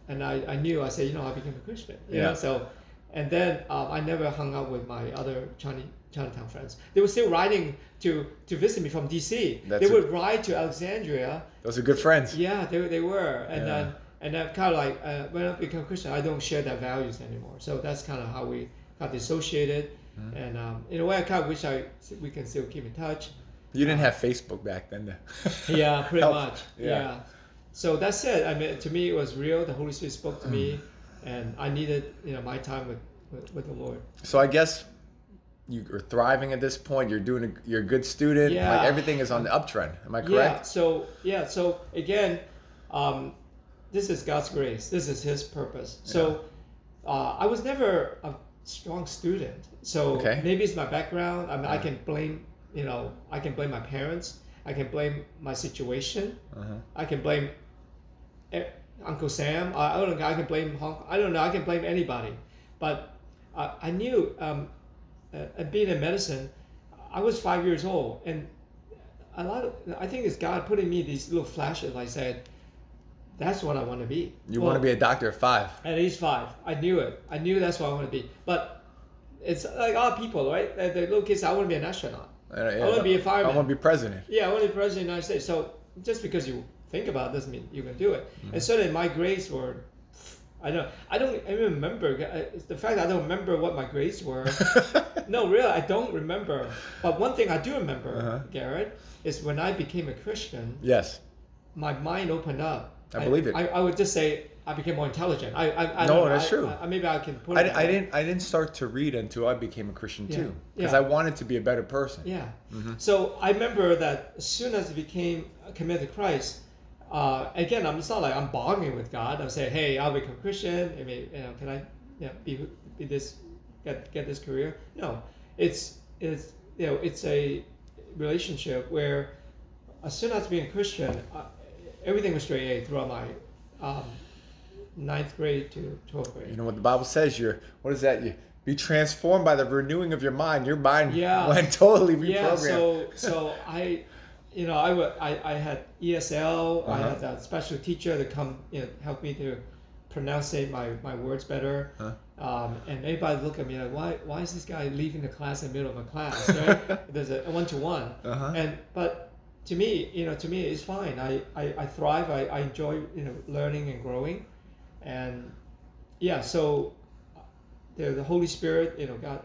And I knew. I said, I became a Christian. You know, so. And then I never hung out with my other Chinatown friends. They were still riding to visit me from DC. They would ride to Alexandria. Those are good friends. Yeah, they were. And then kind of like when I became Christian, I don't share their values anymore. So that's kind of how we got dissociated. And in a way, I kind of wish we can still keep in touch. You didn't have Facebook back then. Yeah, pretty much. Yeah. So that's it. I mean, to me, it was real. The Holy Spirit spoke to me. And I needed, my time with the Lord. So I guess you're thriving at this point. You're a good student. Yeah. Like everything is on the uptrend. Am I correct? So again, this is God's grace. This is His purpose. So I was never a strong student. So maybe it's my background. I mean, I can blame, I can blame my parents. I can blame my situation. I can blame Uncle Sam. I don't know. I can blame Hong. I don't know. I can blame anybody. But I knew, being in medicine, I was 5 years old, and I think it's God putting me these little flashes. I said, that's what I want to be. You want to be a doctor at 5? At least 5. I knew it. I knew that's what I want to be. But it's like all people, right? The little kids, I want to be an astronaut. I want to be a fireman. I want to be president. Yeah, I want to be president of the United States. So just because you think about it doesn't mean you can do it. And certainly my grades were, I don't even remember. The fact that I don't remember what my grades were. No, really, I don't remember. But one thing I do remember, Garrett, is when I became a Christian. Yes. My mind opened up. I believe it. I would just say I became more intelligent. No, that's true. Maybe I can put it. I didn't start to read until I became a Christian too, because Yeah. I wanted to be a better person. Yeah. So I remember that as soon as I became committed to Christ, again, it's not like I'm bargaining with God. I'm saying, hey, I'll become Christian. I mean, can I, be this, get this career? No, it's a relationship where as soon as being a Christian, everything was straight A throughout my 9th grade to 12th grade. You know what the Bible says? What is that? be transformed by the renewing of your mind. Your mind Yeah. went totally Yeah, reprogrammed. so I had ESL. I Uh-huh. had a special teacher to come, help me to pronounce my words better. And everybody look at me like, why is this guy leaving the class in the middle of a class? Right? There's a one-to-one. Uh-huh. But to me, it's fine. I thrive. I enjoy learning and growing, and yeah. So the Holy Spirit, God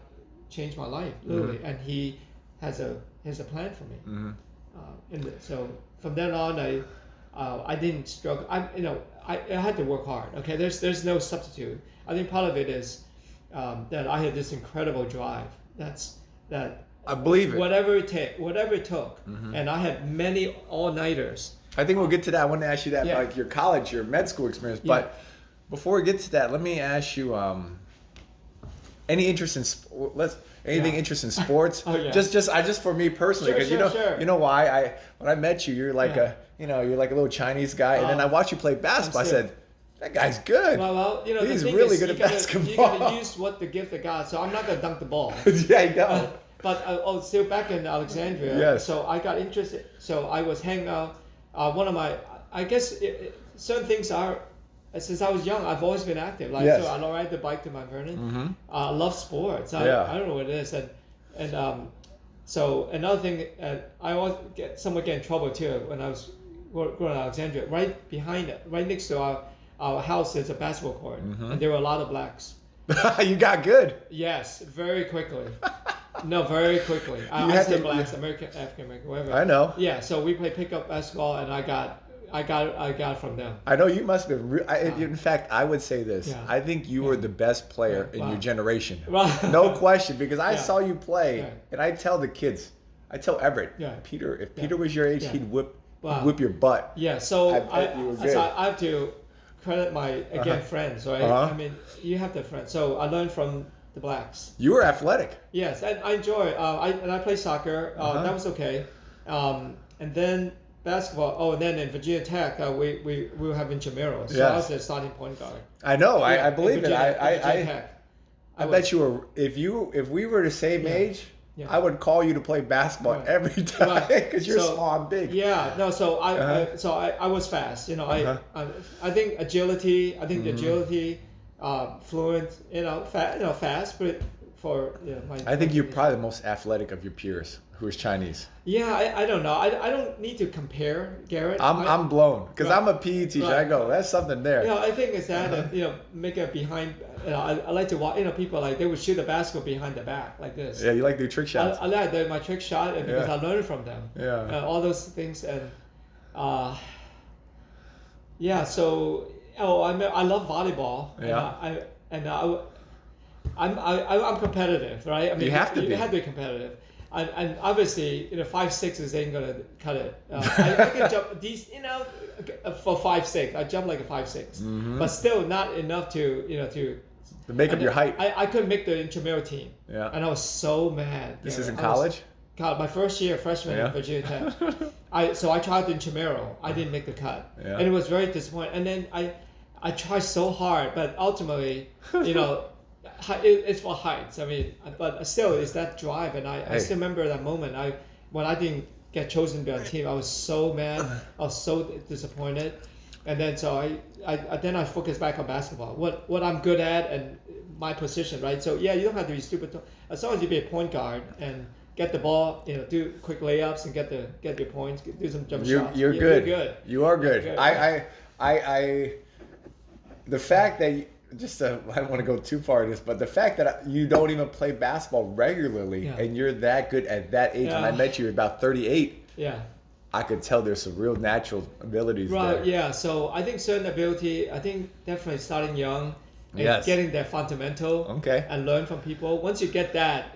changed my life literally, and He has a plan for me. Mm-hmm. So from then on, I didn't struggle. I had to work hard. Okay, there's no substitute. I think part of it is that I had this incredible drive. That I believe it. whatever it took, Mm-hmm. and I had many all-nighters. I think we'll get to that. I want to ask you that Yeah. about your college, your med school experience. Yeah. But before we get to that, let me ask you: any interest in anything Yeah. interest in sports? Oh, yeah. Just for me personally, Sure, because sure. you know why when I met you, you're like Yeah. you're like a little Chinese guy, and then Oh. I watched you play basketball. I still- said, that guy's good. Well, He's the thing really is, good at you gotta basketball. use what the gift of God. So I'm not gonna dunk the ball. Yeah, I know. But still back in Alexandria. Yes. So I got interested. So I was hanging out. One of my, I guess, certain things are. Since I was young, I've always been active. Like Yes. so, I ride the bike to Mount Vernon. Mm-hmm. I love sports. I don't know what it is, and so another thing, I always somewhat get in trouble too when I was growing in Alexandria. Right next to our house is a basketball court, and there were a lot of blacks. You got good. Yes, very quickly. No, very quickly. You I had say to- blacks, American, African American, whatever. I know. Yeah, so we play pickup basketball, and I got it from them. I know you must have been. In fact, I would say this. Yeah. I think you were the best player in Wow. your generation. Wow. No question, because I Yeah. saw you play, Yeah. and I tell the kids, I tell Everett, Yeah. Peter, if Yeah. Peter was your age, Yeah. he'd whip Wow. your butt. Yeah, so I bet you were good. so I have to credit my friends, right? Uh-huh. I mean, you have the friends. So I learned from the blacks. You were athletic. Yes, and I enjoy. I play soccer. That was okay. And then basketball. Oh, and then in Virginia Tech, we were having intramurals. So I was Yes. the starting point guard. I know. Yeah, I believe it. Virginia Tech. I bet you were. If we were the same Yeah. age, Yeah. I would call you to play basketball Right. every time Right. because you're So, small and big. Yeah, no. So Uh-huh. I was fast. Uh-huh. I think agility. I think Mm-hmm. agility, fluent. Fast, but for my. I think you're probably the most athletic of your peers who is Chinese. Yeah, I don't know. I don't need to compare, Garrett. I'm blown because Right. I'm a PE teacher. I Right. go, that's something there. I think it's that make it behind. I like to watch. People like they would shoot a basketball behind the back like this. Yeah, you like the trick shots. I like my trick shot, and because Yeah. I learned from them. Yeah. All those things, and yeah. So I love volleyball. Yeah. I'm competitive, right? I mean, You have to be. You have to be competitive. And obviously, 5'6" ain't gonna cut it. I can jump these, for 5'6". I jump like a 5'6", but still not enough to To make up your height. I couldn't make the intramural team. Yeah. And I was so mad. This is in I was- college? God, my first year freshman Yeah. at Virginia Tech. So I tried the intramural. I didn't make the cut, Yeah. and it was very disappointing. And then I tried so hard, but ultimately, it's for heights. I mean, but still, it's that drive, and I Hey. still remember that moment. When I didn't get chosen to be on the team, I was so mad. I was so disappointed. And then so I focused back on basketball. What I'm good at and my position, right? So yeah, you don't have to be stupid. As long as you be a point guard and get the ball, do quick layups and get your points, do some jump shots. You're Yeah, good. You're good. You are good. You're good. I the fact that I don't want to go too far in this, but the fact that you don't even play basketball regularly Yeah. and you're that good at that age, when I Yeah. met you, you're about 38. Yeah. I could tell there's some real natural abilities Right. there. Yeah. So I think certain ability. I think definitely starting young and Yes. getting that fundamental. Okay. And learn from people. Once you get that,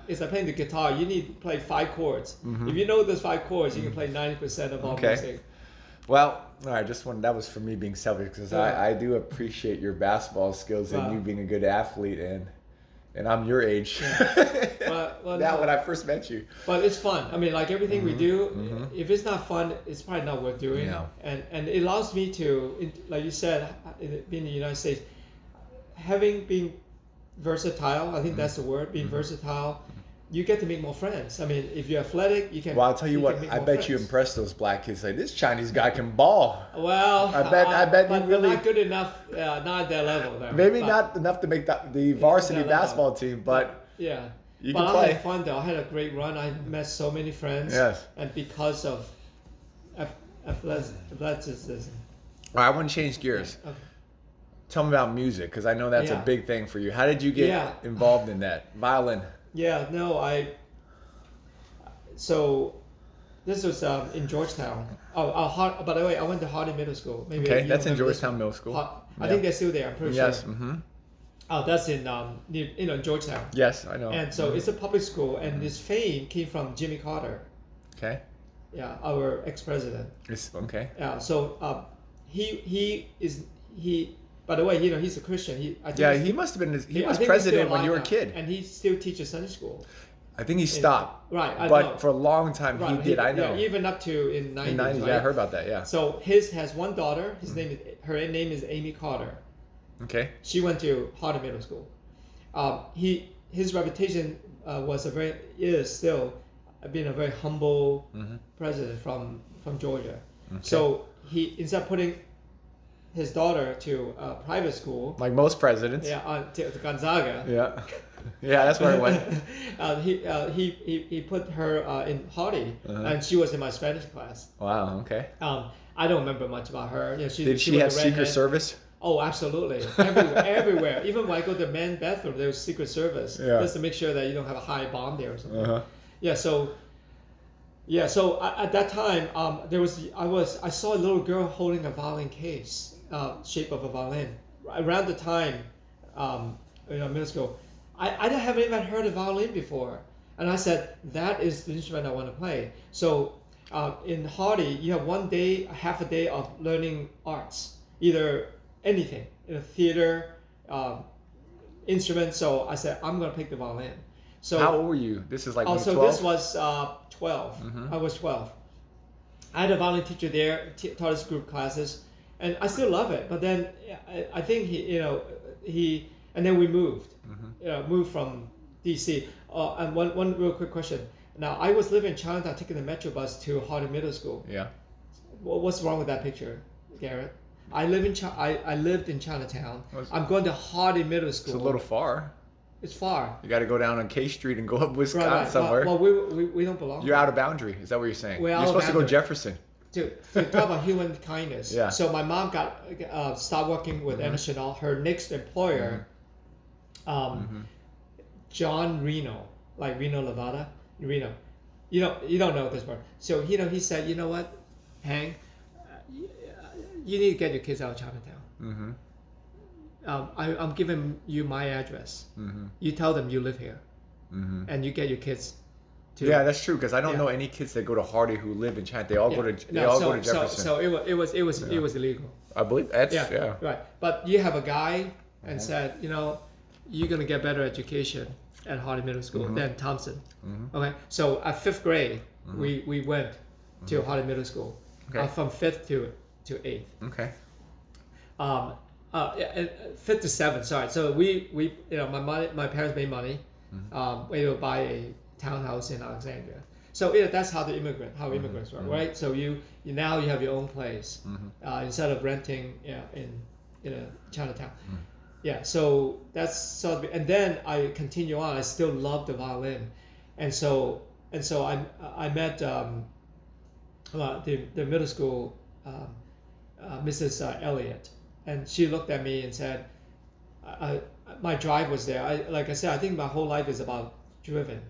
it's like playing the guitar. You need to play 5 chords. If you know those 5 chords, you can play 90% of all Okay. music. Well, all right, that was for me being selfish because Yeah. I do appreciate your basketball skills and Wow. you being a good athlete and I'm your age. Well, Now no. when I first met you. But it's fun. I mean, like everything we do, if it's not fun, it's probably not worth doing. Yeah. And it allows me to, like you said, being in the United States, having been versatile. I think that's the word, being versatile. You get to make more friends. I mean, if you're athletic, you can. Well, I'll tell you what. can make I more bet you friends. impressed those black kids. Like, this Chinese guy can ball. Well, I bet but you really. not good enough. Not at that level. Though. Maybe But- not enough to make the varsity that level. basketball team, but yeah. you but can I play. had fun though. I had a great run. I met so many friends. Yes. And because of athleticism. I want to change gears. Okay. Tell me about music, because I know that's a Yeah. big thing for you. How did you get Yeah. involved in that? Violin. Yeah. No. So, this was in Georgetown. By the way, I went to Hardy Middle School. Maybe Okay, you that's in remember this Georgetown one. Middle School. I think they're still there. I'm pretty Yes. sure. Mm-hmm. Oh, that's in Georgetown. Yes, I know. And so it's a public school, and this fame came from Jimmy Carter. Okay. Yeah, our ex-president. It's okay. Yeah. So he. By the way, he's a Christian. I think Yeah, he's- he must have been. He I was think he's president still when you were a alive now, kid. and he still teaches Sunday school. I think he stopped. Right. I But know. for a long time he Right, did. I know. Yeah, even up to in 90s. In the 90s, right? yeah, I heard about that. Yeah. So his has one daughter. Her name is Amy Carter. Okay. She went to Hardy Middle School. His reputation is still being a very humble president from Georgia. Okay. So he, instead of putting his daughter to a private school, Like most presidents. to Gonzaga, Yeah. Yeah, that's where it went. he put her in Hardy, Uh-huh. and she was in my Spanish class. Wow. Okay. I don't remember much about her. Did she she was have a Secret redhead. Service? Oh, absolutely. Everywhere. Even when I go to the men's bathroom, there's Secret Service. Yeah. Just to make sure that you don't have a high bomb there or something. Uh huh. Yeah, so at that time, I saw a little girl holding a violin case, shape of a violin. Around the time, middle school, I haven't even heard of violin before. And I said, that is the instrument I want to play. So in Hardy, you have half a day of learning arts, either anything, theater, instruments. So I said, I'm going to pick the violin. So How old were you? This is like when you so 12? this was 12. I was 12. I had a violin teacher there, taught us group classes, and I still love it. But then I think and then we moved, moved from DC. And one real quick question. Now I was living in Chinatown, taking the metro bus to Hardy Middle School. Yeah. What's wrong with that picture, Garrett? I lived in Chinatown. Well, I'm going to Hardy Middle School. It's a little far. It's far. You got to go down on K Street and go up Wisconsin Right. somewhere. Well, we don't belong. You're out of boundary. Is that what you're saying? We're You're out of supposed to go boundary. Jefferson. To talk about human kindness. Yeah. So my mom stopped working with Chanel. Her next employer, John Reno, like Reno, Nevada. Reno. You don't know this part. So he said, you know what, Hank, you need to get your kids out of Chinatown. Mm-hmm. I'm giving you my address. Mm-hmm. You tell them you live here, Mm-hmm. and you get your kids. To Yeah, that's true, because I don't Yeah. know any kids that go to Hardy who live in China. They all go to Jefferson. So it was illegal. I believe that's Yeah, right. But you have a guy and said, you're gonna get better education at Hardy Middle School than Thompson. Okay, so at 5th grade, we went to Hardy Middle School, Okay. from 5th to 8th. Okay. 5th to 7th. Sorry. So we my parents made money. We would buy a townhouse in Alexandria. So that's how immigrants work, right? So you now you have your own place instead of renting in a Chinatown. Yeah, so that's sort of, and then I continue on. I still love the violin, and so I met the middle school Mrs. Elliott, and she looked at me and said, my drive was there. Like I said, I think my whole life is about driven.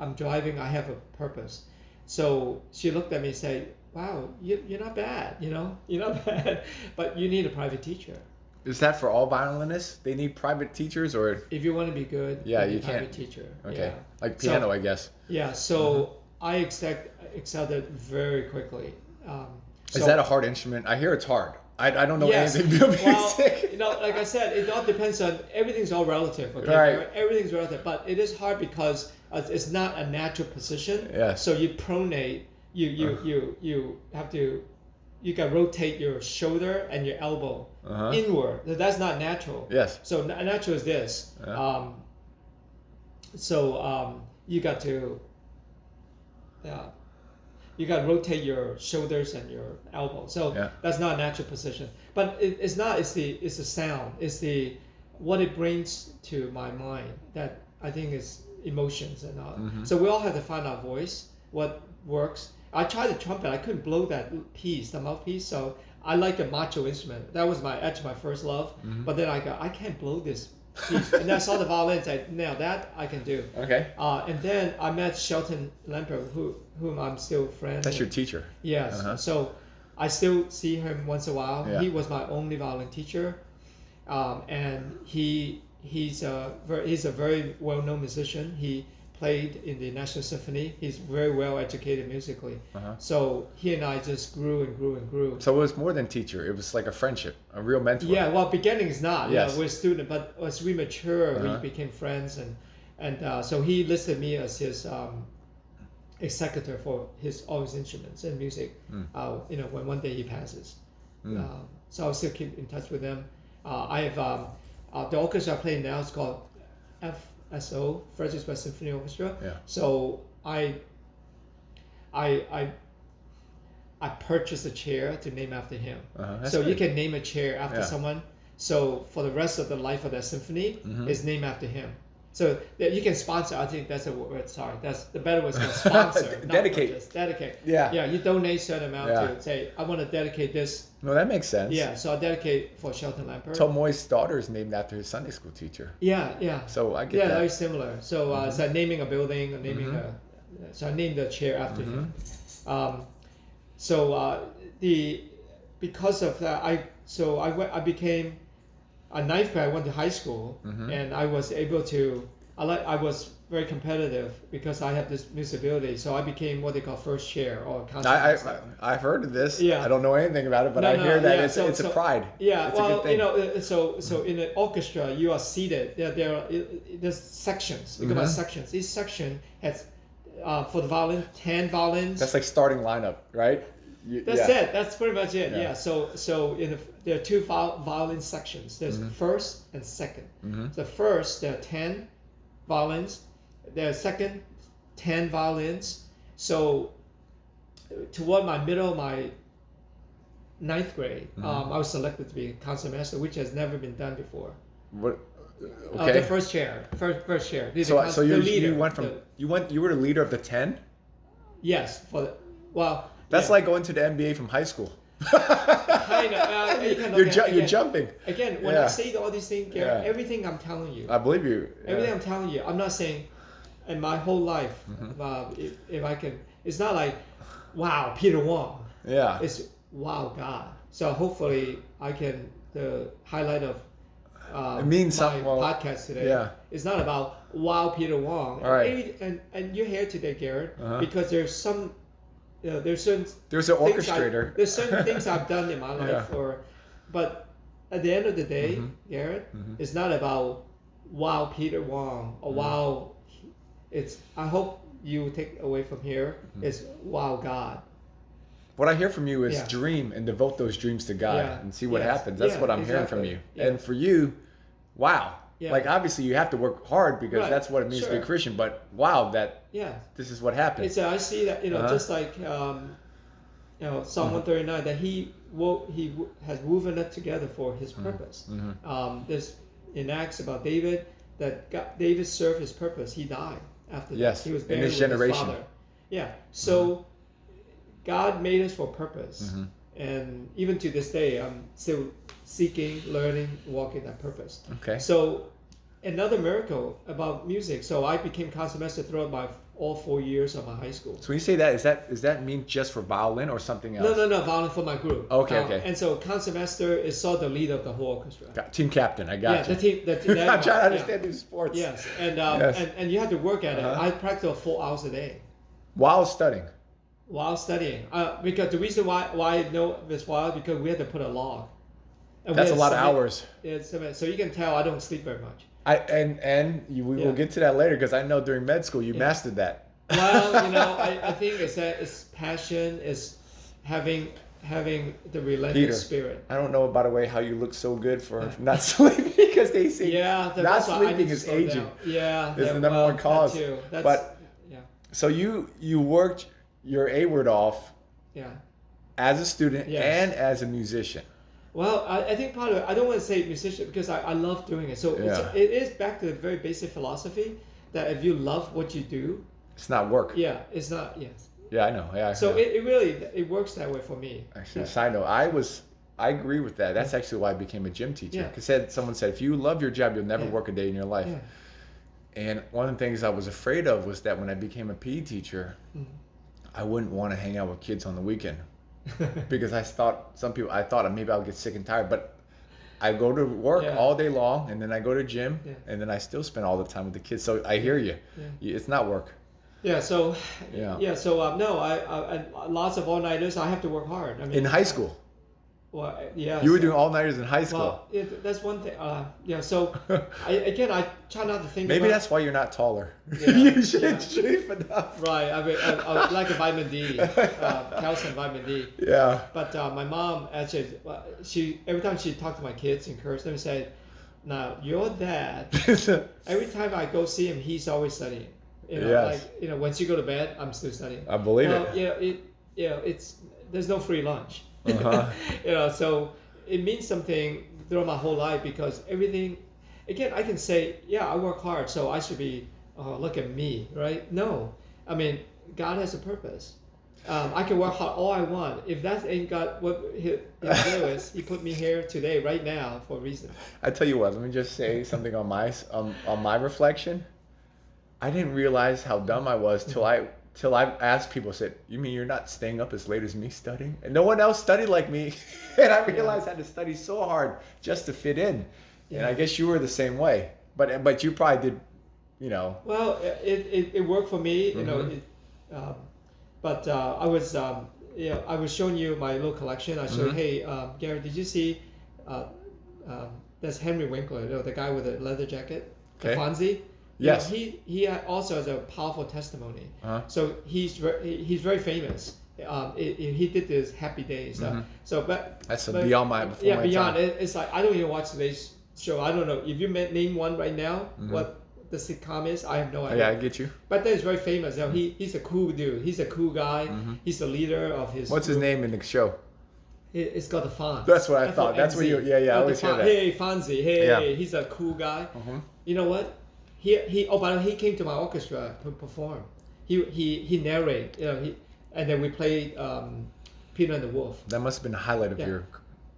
I'm driving. I have a purpose. So she looked at me and said, "Wow, you're not bad. You're not bad, but you need a private teacher. Is that for all violinists? They need private teachers, or If you want to be good, Yeah, need you a private can't- teacher. okay, Yeah. like So- piano, I guess. Yeah. So I excelled it very quickly. Is that a hard instrument? I hear it's hard. I don't know anything about music. Well, like I said, it all depends on, everything's all relative. Okay, Right. Everything's relative, but it is hard because it's not a natural position. Yes. So you pronate. You have to you can rotate your shoulder and your elbow inward. That's not natural. Yes. So natural is this. Yeah. You got to rotate your shoulders and your elbow. So that's not a natural position. But it's not. It's the sound. It's the what it brings to my mind that I think is emotions and all. So we all have to find our voice, what works. I tried the trumpet. I couldn't blow that piece, the mouthpiece. So I like a macho instrument. That was my first love. But then I can't blow this piece. And then I saw the violins. Now that I can do. Okay. And then I met Shelton Lamper, whom I'm still friends. That's your teacher. Yes. So I still see him once in a while. Yeah. He was my only violin teacher, and he's a very well-known musician. He played in the National Symphony. He's very well educated musically. So he and I just grew and grew and grew. So it was more than teacher. It was like a friendship, a real mentor. Yeah, well, beginning is not. Yes. You know, we're students, but as we mature, we became friends, and so he listed me as his executor for all his instruments and music. You know, when one day he passes. So I'll still keep in touch with them. I have the orchestra I play now is called FSO, Fredericksburg Symphony Orchestra. Yeah. So I purchased a chair to name after him. So great. you can name a chair after someone. So for the rest of the life of that symphony, is named after him. So that you can sponsor. I think that's a word. Sorry, that's the better word. Is sponsor. not Dedicate. purchase. Dedicate. Yeah. Yeah. You donate a certain amount to say, I want to dedicate this. No, that makes sense. Yeah. So I dedicate for Shelton Lamper. Tomoy's daughter is named after his Sunday school teacher. Yeah. So I get that. Yeah, very similar. So it's like naming a building or naming so I named the chair after him. Because of that, I became a ninth grade. I went to high school, and I was able to. I was very competitive because I have this music ability. So I became what they call first chair or concert. I've heard of this. Yeah. I don't know anything about it, but I hear that it's a pride. Yeah, it's a good thing. you know, so in an orchestra, you are seated. There's sections. You got sections. Each section has, for the violin, 10 violins. That's like starting lineup, right? That's it. That's pretty much it. Yeah. Yeah. So there are two violin sections. There's first and second. The first, there are 10 violins. The second, 10 violins. So toward my middle of my ninth grade, I was selected to be a concertmaster, which has never been done before. What? Okay. The first chair. First chair. So the leader. You were the leader of the 10? Yes. That's like going to the NBA from high school. Kind of. You're jumping. Again, when I say all these things, Garrett, everything I'm telling you. I believe you. Everything I'm telling you. I'm not saying in my whole life, if I can, it's not like, wow, Peter Wong. Yeah. It's wow, God. So hopefully I can, the highlight of it means my something. podcast today is not about wow, Peter Wong. All right. And you're here today, Garrett, because there's some, there's an orchestrator. There's certain things I've done in my life, but at the end of the day, Garrett, it's not about wow, Peter Wong or wow. I hope you take away from here is wow, God. What I hear from you is dream and devote those dreams to God and see what happens. That's what I'm hearing from you. Yeah. And for you, wow. Yeah. Like obviously you have to work hard because that's what it means to be a Christian. But wow, this is what happens. I see that just like Psalm 139 that he has woven it together for his purpose. There's in Acts about David that David served his purpose. He died after that. He was buried in his with generation. his father. Yeah. So God made us for purpose, and even to this day, I'm still seeking, learning, walking that purpose. Okay. So, another miracle about music. So I became concertmaster throughout all 4 years of my high school. So when you say that, does that mean just for violin or something else? No, violin for my group. Okay. And so concertmaster is sort of the leader of the whole orchestra. Team captain, I got you. The team. I'm trying to understand these sports. Yes, and you have to work at it. I practice 4 hours a day. While studying. Because the reason why I know this while because we had to put a log. And that's a lot of hours. So you can tell I don't sleep very much. We will get to that later because I know during med school you mastered that. Well, I think it's passion, is having having the relentless Peter, spirit. I don't know, by the way, how you look so good for not sleeping, because they say not That's why I sleeping need to is slow aging. down. Yeah, It's the number one cause. That too. That's, But yeah, so you worked your A word off yeah. as a student Yes. and as a musician. Well, I think part of it, I don't want to say musician because I love doing it. So Yeah. it is back to the very basic philosophy that if you love what you do, It's not work. yeah, it's not, yes. Yeah, I know. Yeah. So yeah. it really, it works that way for me. Actually, Yeah. side note, I agree with that. That's actually why I became a gym teacher. Yeah. Because someone said, if you love your job, you'll never Yeah. work a day in your life. Yeah. And one of the things I was afraid of was that when I became a PE teacher, I wouldn't want to hang out with kids on the weekend. Because I thought maybe I'll get sick and tired. But I go to work Yeah. all day long, and then I go to gym, Yeah. and then I still spend all the time with the kids. So I hear you. Yeah. It's not work. Yeah, so Yeah. no, I lots of all-nighters. I have to work hard. I mean, In high school, well, yeah. you were so- doing all-nighters in high school. Well, that's one thing. Yeah, so I try not to think. Maybe about, that's why you're not taller. Yeah, You should yeah. shape enough. right. I mean, I like a vitamin D, calcium, vitamin D. Yeah. But my mom actually, she every time she talked to my kids, encouraged them, said, "Now your dad. Every time I go see him, he's always studying. You know, Yes. like once you go to bed, I'm still studying. I believe well, it. It's there's no free lunch. Uh-huh. So it means something throughout my whole life because everything. Again, I can say, yeah, I work hard, so I should be. Look at me, right? No, I mean, God has a purpose. I can work hard all I want. If that ain't God, what His will is, He put me here today, right now, for a reason. I tell you what. Let me just say something on my reflection. I didn't realize how dumb I was till I asked people. Said, "You mean you're not staying up as late as me studying?" And no one else studied like me. And I realized I had to study so hard just to fit in. And I guess you were the same way. But you probably did, you know. Well, it worked for me, you know. But I was showing you my little collection. I showed, hey, Gary, did you see? That's Henry Winkler, you know, the guy with the leather jacket, the Okay. Fonzie. Yes. You know, he also has a powerful testimony. So he's very famous. He did this Happy Days. That's but- beyond my beyond. time. It's like I don't even watch today's show. I don't know if you name one right now. What the sitcom is, I have no idea. Yeah, I get you. But that is very famous. You know, he's a cool dude. He's a cool guy. He's the leader of his. What's his name in the show? It's got the Fonz. That's what I thought. That's what you. Yeah, I always hear that. Hey, Fonzie. Hey, Yeah. he's a cool guy. You know what? Oh, by the way, he came to my orchestra to perform. He narrated. You know, and then we played Peter and the Wolf. That must have been the highlight of your.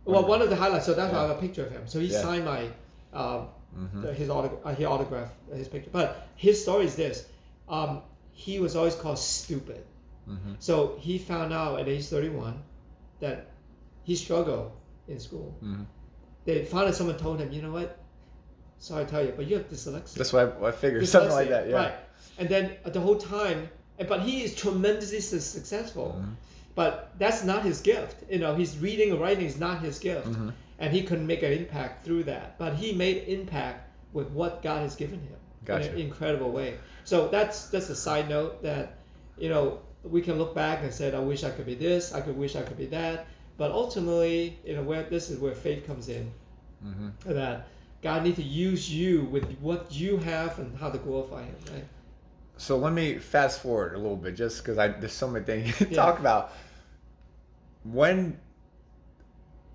Well, one of the highlights. So that's why I have a picture of him. So he Yeah. signed my his he autographed his picture. But his story is this: he was always called stupid. So he found out at age 31 that he struggled in school. They finally someone told him, you know what? Sorry to tell you, but you have dyslexia. That's what I figured. Something like that. Yeah. Right. And then the whole time, but he is tremendously successful. But that's not his gift. You know, his reading and writing is not his gift. And he couldn't make an impact through that. But he made impact with what God has given him Gotcha. in an incredible way. So that's a side note that, you know, we can look back and say, I wish I could be this, wish I could be that. But ultimately, you know, this is where faith comes in. That God needs to use you with what you have and how to glorify Him, right? So let me fast forward a little bit, just because there's so many things to talk about. When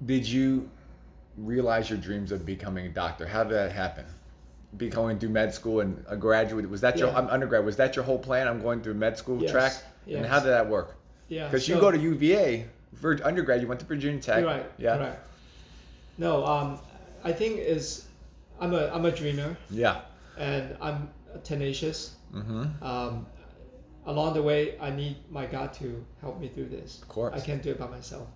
did you realize your dreams of becoming a doctor? How did that happen? Going through med school and a graduate, was that your undergrad? Was that your whole plan? I'm going through med school track. And how did that work? Yeah. Because you go to UVA for undergrad, you went to Virginia Tech. Right. Yeah. Right. No, I think I'm a dreamer. Yeah. And I'm tenacious. Along the way, I need my God to help me through this. Of course. I can't do it by myself.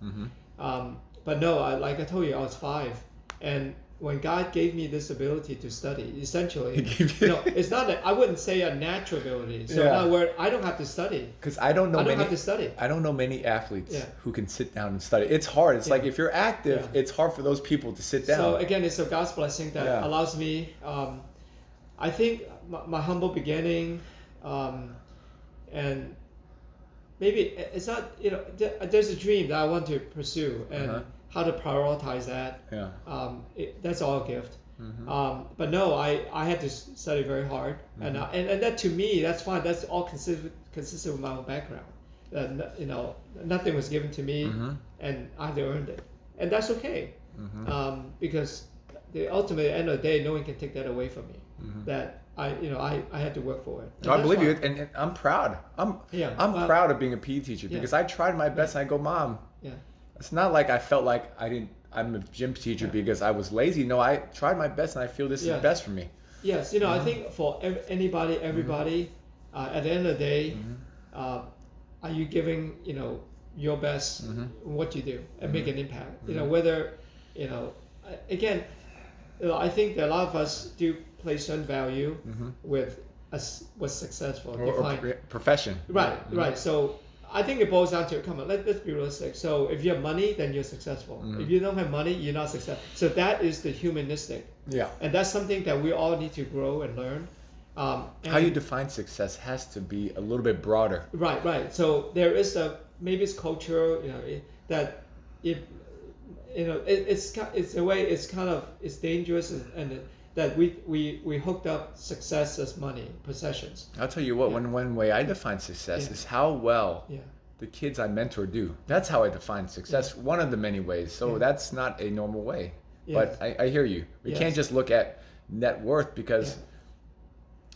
But no, like I told you, I was 5, and when God gave me this ability to study, essentially, it's not I wouldn't say a natural ability. So in other words, I don't have to study. Because I don't have to study. I don't know many athletes who can sit down and study. It's hard. It's like if you're active, it's hard for those people to sit down. So again, it's a God's blessing that allows me. I think my humble beginning, and maybe it's not, there's a dream that I want to pursue, and how to prioritize that. Yeah. That's all a gift. But no, I had to study very hard, and that, to me, that's fine. That's all consistent with my own background. Nothing was given to me, and I had to earn it, and that's okay. Because the ultimate end of the day, no one can take that away from me. That I had to work for it. No, I believe you, and I'm proud. I'm proud of being a PE teacher because I tried my best, and I go, Mom. Yeah. It's not like I felt like I'm a gym teacher because I was lazy. No, I tried my best, and I feel this is best for me. Yes, I think for anybody, everybody, at the end of the day, are you giving your best in what you do and make an impact? Whether again, I think that a lot of us do place certain value with what's successful Or profession. Right. So I think it boils down to, come on, let's be realistic. So if you have money, then you're successful. If you don't have money, you're not successful. So that is the humanistic. Yeah. And that's something that we all need to grow and learn. How you define success has to be a little bit broader. Right. So there is maybe it's cultural, that it's a way, it's dangerous, and that we hooked up success as money, possessions. I'll tell you what, one way I define success is how well the kids I mentor do. That's how I define success, one of the many ways. So that's not a normal way. But I hear you. We can't just look at net worth, because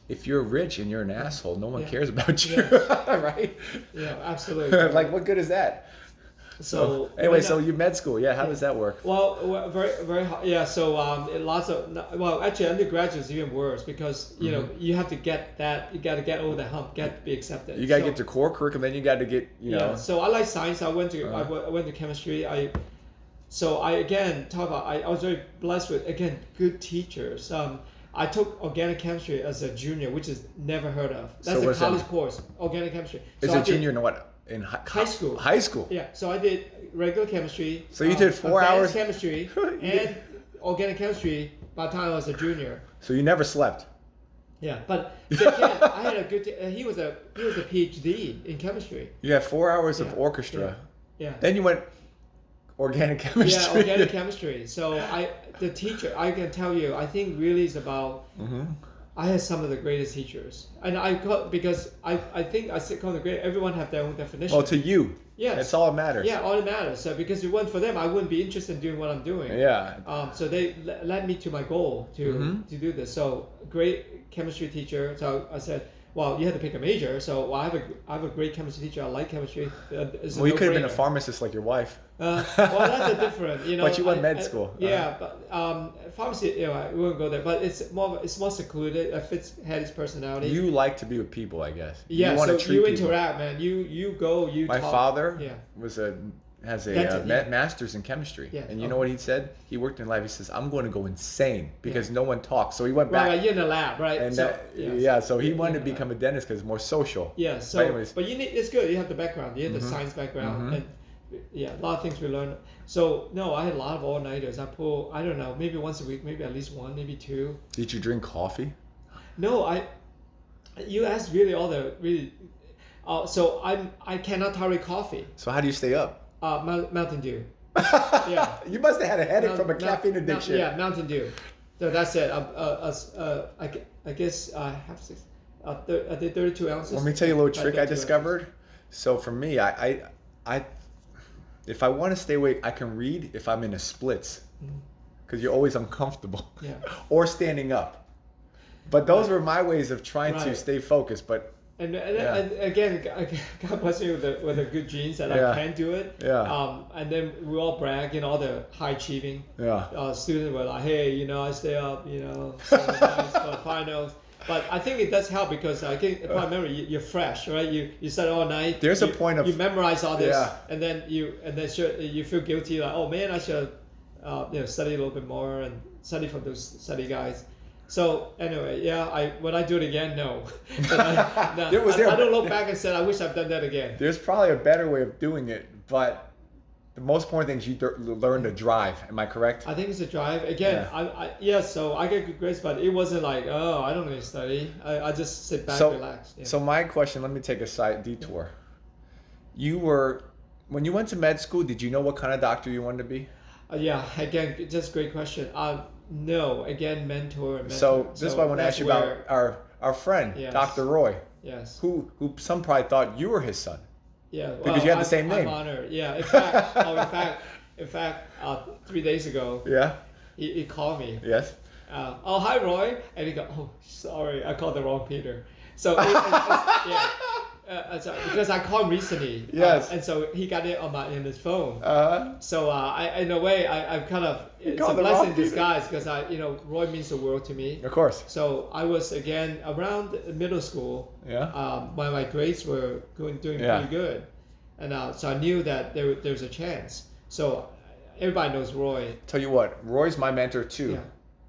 if you're rich and you're an asshole, no one cares about you, right? Yeah, absolutely. Like, what good is that? So anyway, so you med school, how does that work? Well, very, very hard. Yeah, so actually undergraduate is even worse, because you have to get that, you got to get over the hump, get to be accepted. You got to get to core curriculum, then you got to get So I like science. I went to chemistry. I was very blessed with good teachers. I took organic chemistry as a junior, which is never heard of. That's a college course, organic chemistry. Is a junior in what? In high school. High school. Yeah. So I did regular chemistry. So you did 4 hours chemistry and organic chemistry by the time I was a junior. So you never slept. Yeah, but again, I had a good. He was a PhD in chemistry. You had 4 hours of orchestra. Yeah. Then you went organic chemistry. Yeah, organic chemistry. So the teacher, I can tell you, I think really is about. I had some of the greatest teachers, and because I think I call them great. Everyone have their own definition. Well, to you, that's all that matters. Yeah, all that matters. So because if it wasn't for them, I wouldn't be interested in doing what I'm doing. Yeah. So they led me to my goal to do this. So great chemistry teacher. So I said, well, you had to pick a major. So I have a great chemistry teacher. I like chemistry. Well, you could have been a pharmacist like your wife. Well, that's a different, But you went med school. Yeah, but pharmacy, we won't go there. But it's more secluded. It fits Hattie's personality. You like to be with people, I guess. Yeah, you want so to treat you people. interact, man. You go. My talk. father has a master's in chemistry, Yeah. and you know what he said? He worked in lab. He says, "I'm going to go insane because no one talks." So he went back. Right, you're in the lab, right? And so he wanted to become a dentist because it's more social. Yeah. So, but you need. It's good. You have the background. You have the science background, and a lot of things we learn. So no, I had a lot of all-nighters. I don't know, maybe once a week, maybe at least one, maybe two. Did you drink coffee? No, you asked really all the really. So I cannot tolerate coffee. So how do you stay up? Mountain Dew. You must have had a headache from a caffeine addiction. Mountain Dew. So that's it. I guess I have I did 32 ounces. Let me tell you a little trick I discovered. So for me, I if I want to stay awake, I can read if I'm in a splits, because you're always uncomfortable. Yeah. Or standing up. But those were my ways of trying to stay focused. But and again, God bless me with the good genes that I can do it. Yeah. And then we all brag, all the high achieving students were like, hey, I stay up, so nice for finals. But I think it does help, because I think, if I remember, you're fresh, right? You study all night. There's a point of you memorize all this, and then you feel guilty, like, oh man, I should study a little bit more and study from those study guides. So anyway, when I do it again, no. I don't look back and say, I wish I've done that again. There's probably a better way of doing it, but the most important thing is you learn to drive. Am I correct? I think it's a drive. Again, so I get good grades, but it wasn't like, oh, I don't really study. I just sit back, relax. Yeah. So my question, let me take a side detour. when you went to med school, did you know what kind of doctor you wanted to be? Yeah, again, just great question. No, again, mentor. So this is why I want to ask you about our friend, Yes. Dr. Roy, Yes. who some probably thought you were his son. Yeah. Well, Because you had the same name. I'm honored. Yeah. In fact, 3 days ago, Yeah. he called me. Yes. Oh, hi, Roy. And he go, oh, sorry, I called the wrong Peter. So, yeah. So, because I called him recently. Yes. And so he got it in his phone. Uh-huh. So in a way, I've kind of, it's a called the blessing wrong in Peter. disguise because Roy means the world to me. Of course. So I was again around middle school. Yeah. When my grades were doing Yeah. pretty good, and so I knew that there's a chance. So everybody knows Roy. Tell you what, Roy's my mentor too. Yeah.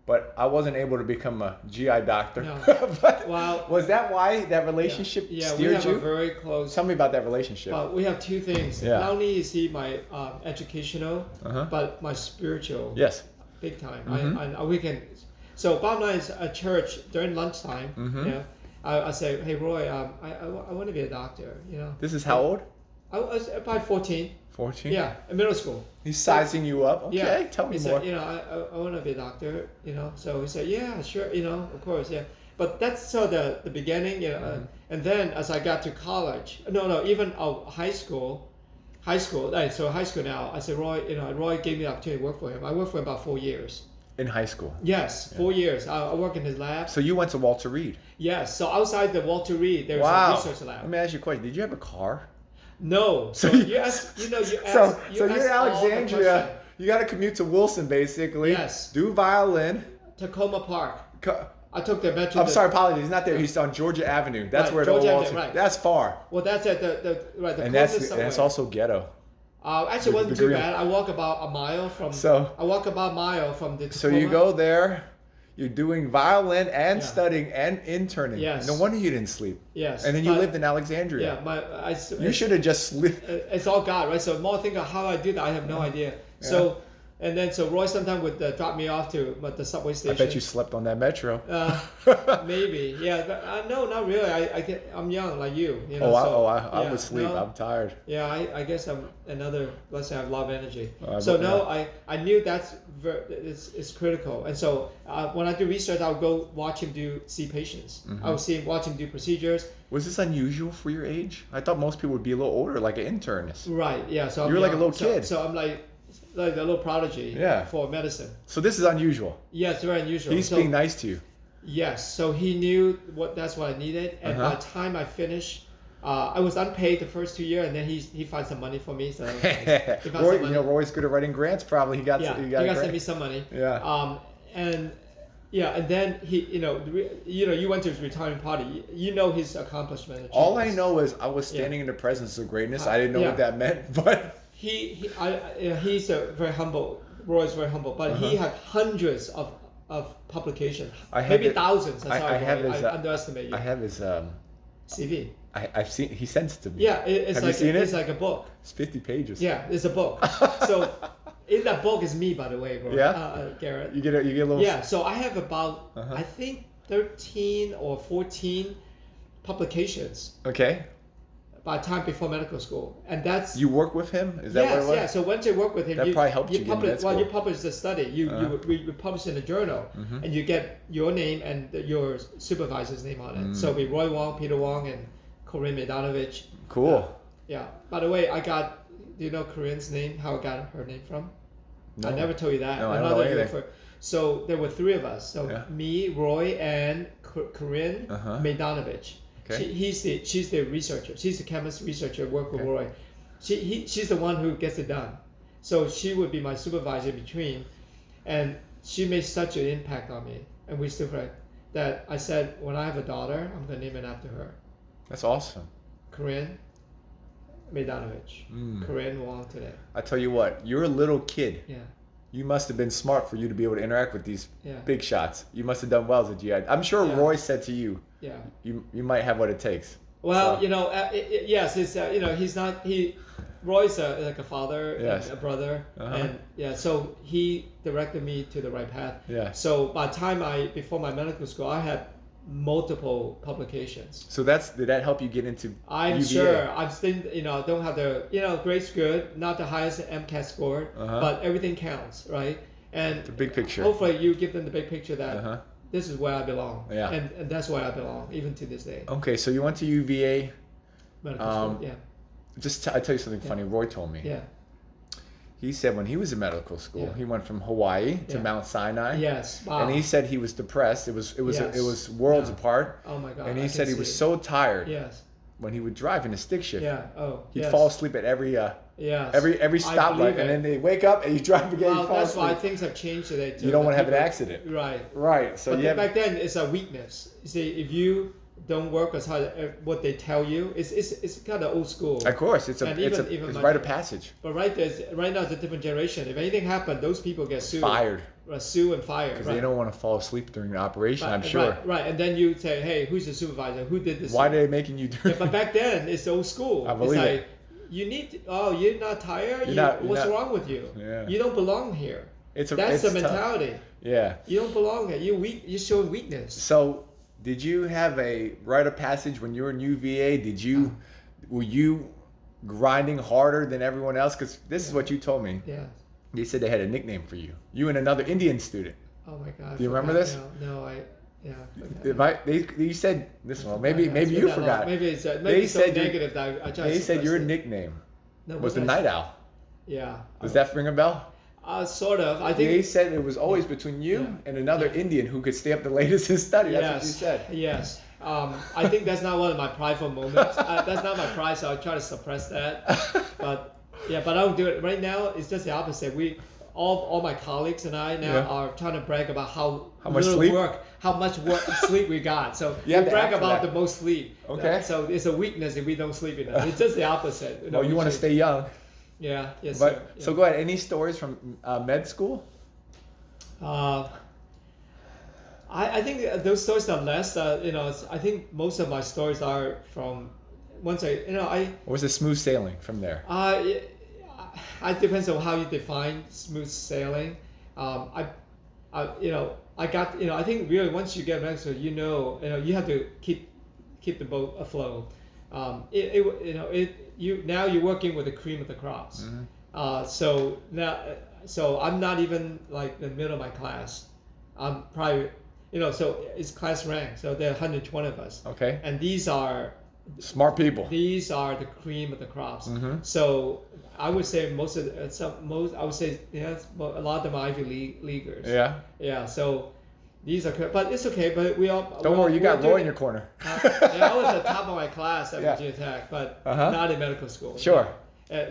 But I wasn't able to become a GI doctor. No. But Well, was that why that relationship Yeah, we steered have you? a very close. Tell me about that relationship. We have two things. Yeah. Not only is he my educational, Uh-huh. but my spiritual. Yes. Big time. Mhm. We can. So bottom line is at church during lunchtime. Mhm. Yeah. I say, hey Roy, I want to be a doctor. This is how old? I was about 14. 14? Yeah, in middle school. He's sizing you up. Okay, Yeah. tell me He more. said, I want to be a doctor. So he said, yeah, sure. Of course, yeah. But that's sort of the beginning. And then as I got to college, even high school. So high school now, I said, Roy, Roy gave me the opportunity to work for him. I worked for him about 4 years. In high school. Yes, 4 years. I work in his lab. So you went to Walter Reed. Yes. So outside the Walter Reed, there's Wow. a research lab. Let me ask you a question. Did you have a car? No. So So you ask. You ask. So you're in ask all the Alexandria. questions. You got to commute to Wilson, basically. Yes. Do violin. Tacoma Park. Co- I took the metro. I'm sorry, apologies. He's not there. He's on Georgia Avenue. That's Right, where Georgia the Avenue, Walter. right. That's far. Well, that's at the And closest subway. that's also ghetto. Actually, it wasn't the too green- bad. I walk about a mile from. So- I walk about a mile from the. So you Tacoma. go there. You're doing violin and Yeah. studying and interning. Yes. No wonder you didn't sleep. Yes. And then you but- lived in Alexandria. Yeah, You should have just slept. It's all God, right? So more think of how I do that. I have no idea. So, and then Roy sometimes would drop me off to the subway I station. bet you slept on that metro. Maybe, yeah, but no, not really. I'm young like you. I yeah, would sleep. no. I'm tired. Yeah, I guess I'm another. Let's say I have a lot of energy. But, I knew it's critical, and so when I do research, I'll go watch him see patients. Mm-hmm. I'll watch him do procedures. Was this unusual for your age? I thought most people would be a little older, like an internist. Right. Yeah. So You were like a young. little kid. So I'm like a little prodigy. Yeah. For medicine. So this is unusual. Yeah, it's very unusual. He's being nice to you. Yes. So he knew that's what I needed, and by the time I finished. I was unpaid the first 2 years, and then he found some money for me. So that was nice. He found Roy, some money. Roy's good at writing grants. Probably he got. Yeah, he he got a got grant. sent me some money. Yeah. And then he, you went to his retirement party. You know his accomplishment. All I know is I was standing in the presence of greatness. I didn't know what that meant, but he's a very humble. Roy is very humble, but he had hundreds of publications, maybe thousands. I have his. I underestimate you. I have his. CV. I've seen. He sends it to me. Yeah, it's Have like you seen it's it? like a book. It's 50 pages. Yeah, it's a book. So in that book is me, by the way, bro. Yeah? Garrett. You get a little. Yeah, so I have about Uh-huh. I think 13 or 14 publications Okay. by the time before medical school, and that's You work with him? Is that what it was? yeah. So once you work with him, That probably helped you get into publish. med Well, you school. publish the study. We publish in a journal, and you get your name and your supervisor's name on it. So we Roy Wong, Peter Wong, and Corinne Medanovich. Cool. Yeah. By the way, do you know Corinne's name? How I got her name from? No. I never told you that. No, I don't know anything. So there were 3 of us. So Yeah. me, Roy, and Corinne Uh-huh. Medanovich. Okay. She's the researcher. She's the chemist researcher. Work with Okay. Roy. She's the one who gets it done. So she would be my supervisor in between, and she made such an impact on me. And we still friends that I said when I have a daughter, I'm gonna name it after her. That's awesome. Corinne Medanovich. Corinne Wong today. I tell you what, you're a little kid. Yeah. You must have been smart for you to be able to interact with these Yeah. big shots. You must have done well as a GI. I'm sure Yeah. Roy said to you, Yeah. you might have what it takes. Well, So- yes, it's he's not Roy's like a father Yes. and a brother, Uh-huh. and yeah, so he directed me to the right path. Yeah. So by the time before my medical school, I had multiple publications. So did that help you get into I'm UVA? sure. I'm still, don't have the, grade's good, not the highest MCAT score, but everything counts, right? And The big picture. hopefully you give them the big picture that this is where I belong. Yeah. And that's where I belong, even to this day. Okay, so you went to UVA. Medical school, yeah. I tell you something funny. Roy told me. Yeah. He said when he was in medical school, Yeah. he went from Hawaii to Yeah. Mount Sinai. Yes. Wow. And he said he was depressed. It was Yes. worlds Yeah. apart. Oh my God. And I he can said he see was it. so tired Yes. when he would drive in a stick shift. Yeah. Oh. He'd yes. fall asleep at every Yes. every I stoplight, believe and it. then they wake up and you drive again. Well, you fall that's why asleep. things have changed today too. You don't want to But have an people- accident. Right. Right. So But you have, back then it's a weakness. You see, if you don't work as hard as what they tell you, it's kind of old school. of course, it's And it's even my- rite of passage. But right now it's a different generation. If anything happened, those people get sued. Fired Sue and fired. because Right. they don't want to fall asleep during the operation. Right, I'm sure. Right. And then you say, hey, who's the supervisor? Who did this? Why are they making you do? Yeah, but back then it's old school. I believe it's like, it. you need to, you're not tired? You're What's not- wrong with you? Yeah. You don't belong here. It's That's the tough. mentality. Yeah. You don't belong here. You're weak. You're showing weakness. So, did you have a rite of passage when you were in UVA? Were you grinding harder than everyone else? Because this is what you told me. Yeah. They said they had a nickname for you. You and another Indian student. Oh my God. I Do you remember forgot. this? No, forgot. You said this one. Maybe It's been you that long. forgot. Maybe it's They so said negative that I try to They said suppress your it. nickname No, was the what did I Night say? Owl. Yeah. Does that ring a bell? Sort of. I They think. said it was always between you Yeah. and another Indian who could stay up the latest and study. That's what you said. Yes. I think that's not one of my prideful moments. That's not my pride, so I try to suppress that. But I don't do it right now. It's just the opposite. All my colleagues and I now are trying to brag about how much little sleep? how much sleep we got. So You have we to brag act for about that. the most sleep. Okay. So it's a weakness if we don't sleep enough. It's just the opposite. Well, you want to stay young. Yeah. Yes. But sir. Yeah. so go ahead. Any stories from med school? I think those stories are less. I think most of my stories are from once Or was it smooth sailing from there? It depends on how you define smooth sailing. I got I think really once you get Mexico, you have to keep the boat afloat. Now you're working with the cream of the crops. So I'm not even like the middle of my class. I'm probably so it's class rank. So there are 120 of us. Okay. And these are Smart people. These are the cream of the crops. Mhm. So I would say a lot of them are Ivy Leaguers. Yeah. Yeah. So these are, but it's okay. But Don't worry, you got Roy in your corner. I was at the top of my class at Yeah. Virginia Tech, but Uh-huh. not in medical school. Sure.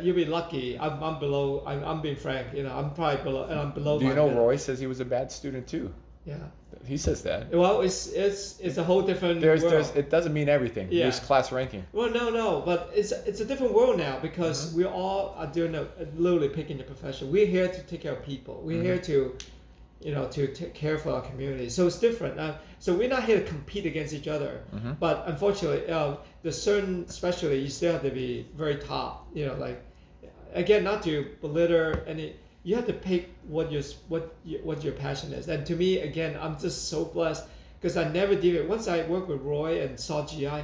You'll be lucky. I'm below. I'm being frank. I'm probably below, and I'm below. Do you my know middle. Roy says he was a bad student too? Yeah. He says that. Well, it's a whole different world. It doesn't mean everything. Yeah. There's class ranking. Well, no, but it's a different world now because Mm-hmm. we all are doing literally picking the profession. We're here to take care of people. We're here to, to take care for our community. So it's different. So we're not here to compete against each other. Mm-hmm. But unfortunately, the certain specialty you still have to be very top. Like again, not to belittle any. You have to pick what your passion is. And to me, again, I'm just so blessed because I never did it. Once I worked with Roy and saw GI,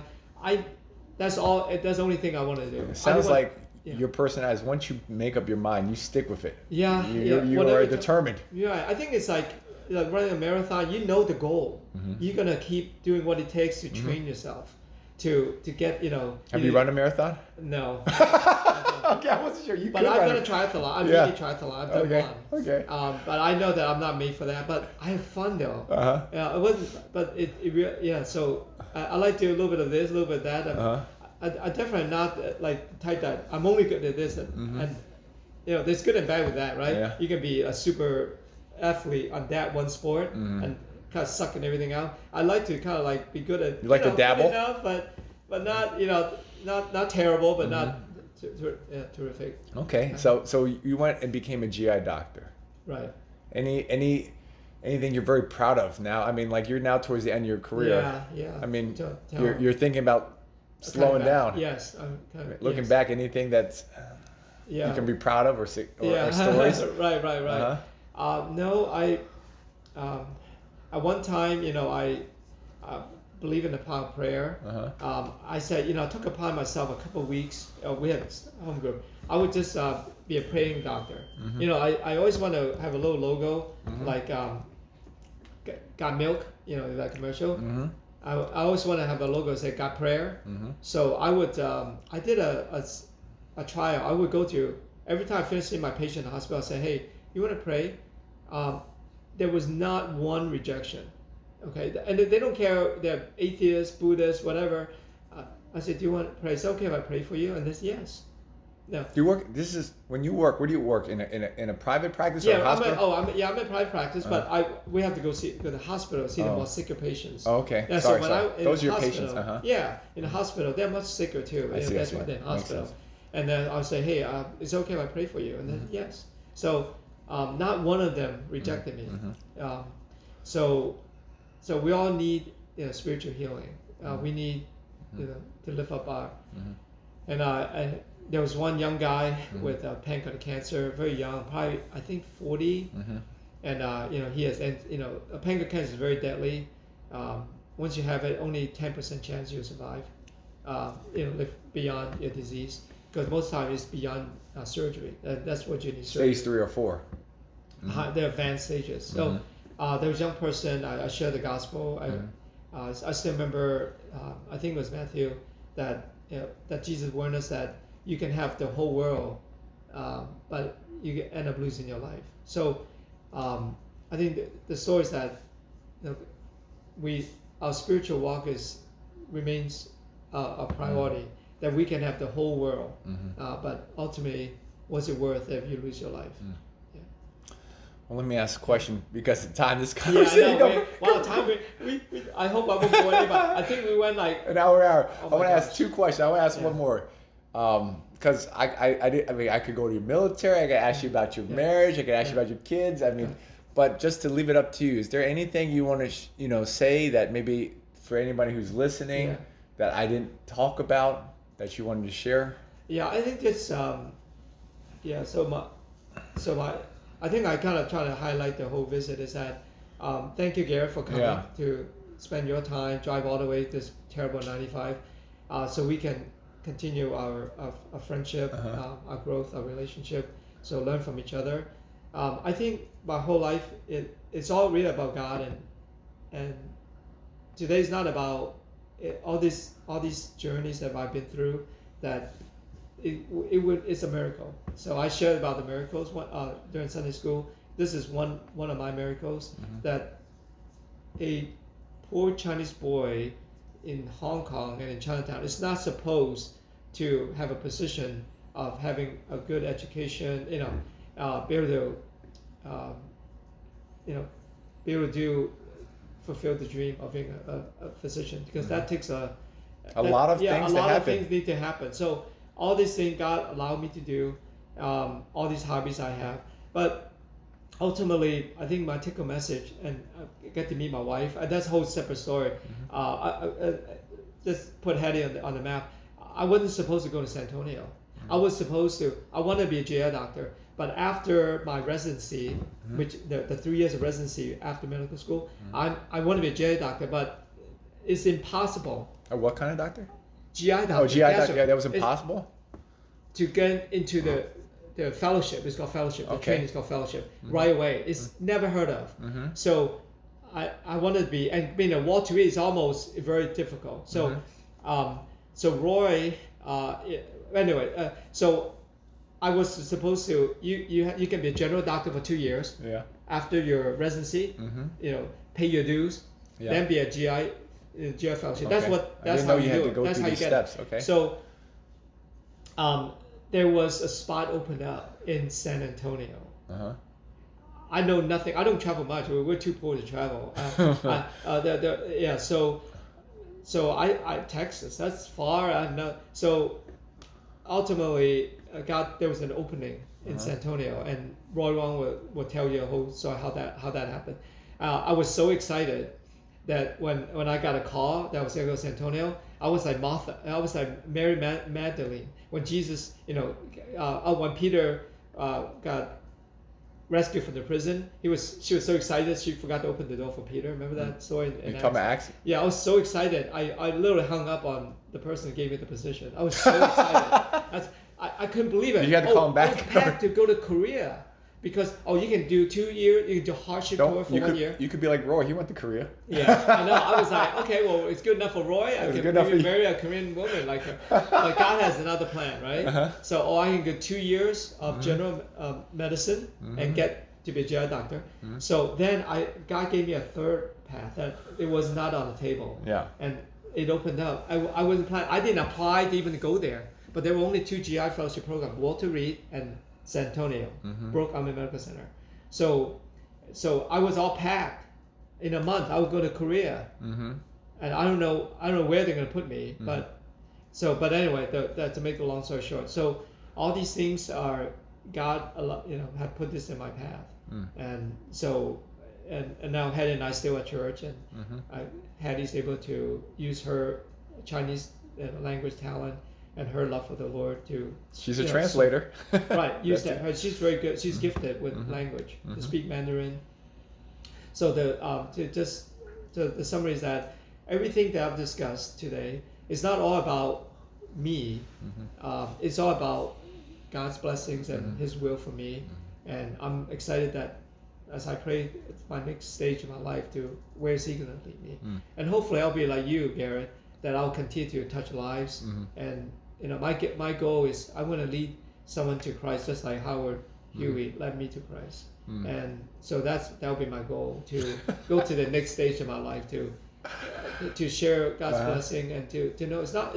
that's all. That's the only thing I want to do. It sounds like yeah. your personality. Once you make up your mind, you stick with it. Yeah, You Whatever are it- determined. Yeah, I think it's like running a marathon. You know the goal. Mm-hmm. You're gonna keep doing what it takes to train yourself to get. Have you run a marathon? No. Okay, I wasn't sure you But could I've run done a it. triathlon. I've Yeah. made a triathlon. I've done Okay. one. Okay. But I know that I'm not made for that. But I have fun though. Uh-huh. Yeah, it wasn't. But it really, yeah. So I like to do a little bit of this, a little bit of that. And Uh-huh. I definitely not like type that. I'm only good at this, and there's good and bad with that, right? Yeah. You can be a super athlete on that one sport and kind of sucking everything out. I like to kind of like be good at. You like to dabble? good enough, but not not terrible, but not terrific. Okay, so you went and became a GI doctor. Right. Anything you're very proud of now? I mean, like you're now towards the end of your career. Yeah. I mean, Tell- you're thinking about slowing down. Yes, I'm kind of Looking yes. back, anything that's Yeah. you can be proud of or Yeah. stories? right. Uh-huh. No, at one time, believe in the power of prayer. I said, I took upon myself a couple of weeks. We had home group. I would just be a praying doctor. I always want to have a little logo like got milk, that commercial. I always want to have a logo that say got prayer. So I would I did a trial. I would go to every time I finished seeing my patient in the hospital. I say, hey, you want to pray? There was not one rejection. Okay, and they don't care. They're atheists, Buddhists, whatever. I said, do you want to pray? It's okay if I pray for you, and they said yes. No. Do you work? This is when you work. Where do you work? In a private practice or a hospital? I'm in private practice, but we have to go to the hospital, see the more sicker patients. Oh, okay. Yeah, sorry. Those are your patients. Yeah, in the hospital, they're much sicker too. That's why they're in the hospital. And then I'll say, hey, it's okay if I pray for you, and then yes. So not one of them rejected me. So we all need spiritual healing. We need to lift up our and there was one young guy with pancreatic cancer, very young, probably I think 40, and he has, and pancreatic cancer is very deadly. Once you have it, only 10% chance you'll survive. Live beyond your disease, because most time it's beyond surgery. That's what you need. Surgery. Stage 3 or 4. They're advanced stages. So there was a young person. I shared the gospel. I still remember. I think it was Matthew that Jesus warned us that you can have the whole world, but you end up losing your life. So I think the story is that our spiritual walk remains a priority, that we can have the whole world, but ultimately, what's it worth if you lose your life? Yeah. Well, let me ask a question because the time this conversation. I hope I won't go any, but I think we went like an hour. Oh I want to ask 2 questions. I want to ask one more. Because I could go to your military. I could ask you about your marriage. I could ask you about your kids. But just to leave it up to you, is there anything you want to say that maybe for anybody who's listening that I didn't talk about that you wanted to share? Yeah, I think it's I think I kind of try to highlight the whole visit is that thank you, Garrett, for coming to spend your time, drive all the way this terrible 95, so we can continue our friendship, our growth, our relationship. So learn from each other. I think my whole life it's all really about God, and today's not about all these journeys that I've been through. That it's a miracle. So I shared about the miracles during Sunday school. This is one of my miracles, that a poor Chinese boy in Hong Kong and in Chinatown is not supposed to have a position of having a good education, be able to fulfill the dream of being a physician, because that takes a lot of things need to happen. So all these things God allowed me to do, all these hobbies I have, but ultimately I think my take-home message, and I get to meet my wife, that's a whole separate story. Just put Hattie on the map. I wasn't supposed to go to San Antonio. I wanted to be a GI doctor, but after my residency, which the 3 years of residency after medical school, I want to be a GI doctor, but it's impossible. What kind of doctor? GI doctor. Oh, GI doctor. Yeah, that was impossible. To get into the fellowship, it's called fellowship. The training is called fellowship. Right away, it's never heard of. So I wanted to be, and being a Wall to is almost very difficult. So so Roy, anyway, so I was supposed to, you can be a general doctor for 2 years. Yeah. After your residency, pay your dues, then be a GI fellowship. Okay. That's how you do it. That's how you get it. Okay. So there was a spot opened up in San Antonio. I know nothing. I don't travel much. We're too poor to travel. So I Texas. That's far. I know. So ultimately, there was an opening in San Antonio, and Roy Wong will tell you how that happened. I was so excited that when I got a call that I was going to go to San Antonio, I was like Martha. I was like Mary Magdalene when Jesus, when Peter got rescued from the prison. She was so excited she forgot to open the door for Peter. Remember that story? You talking about Acts? Yeah, I was so excited. I literally hung up on the person who gave me the position. I was so excited. I couldn't believe it. You had to call him back? I was packed to go to Korea because you can do 2 years, you can do hardship tour for 1 year. You could be like Roy. He went to Korea. Yeah, I know. I was like, okay, well, it's good enough for Roy. I can maybe marry a Korean woman like her. But God has another plan, right? Uh-huh. So, I can go 2 years of general medicine and get to be a GI doctor. So then God gave me a third path that it was not on the table. Yeah. And it opened up. I wasn't planning. I didn't apply to even go there. But there were only 2 GI fellowship programs, Walter Reed and San Antonio, Brook Army Medical Center. So I was all packed. In a month, I would go to Korea, and I don't know where they're gonna put me, but anyway, to make the long story short, so all these things are God, had put this in my path, and so and now Hattie and I still at church, and Hattie's able to use her Chinese language talent and her love for the Lord to. She's a translator. Right, use that. She's very good. She's gifted with language to speak Mandarin. So the summary is that everything that I've discussed today is not all about me. It's all about God's blessings and His will for me, and I'm excited that as I pray my next stage of my life to where is He going to lead me, and hopefully I'll be like you, Garrett, that I'll continue to touch lives, and my goal is I want to lead someone to Christ just like Howard Huey led me to Christ. And so that'll be my goal, to go to the next stage of my life, to share God's blessing and to know it's not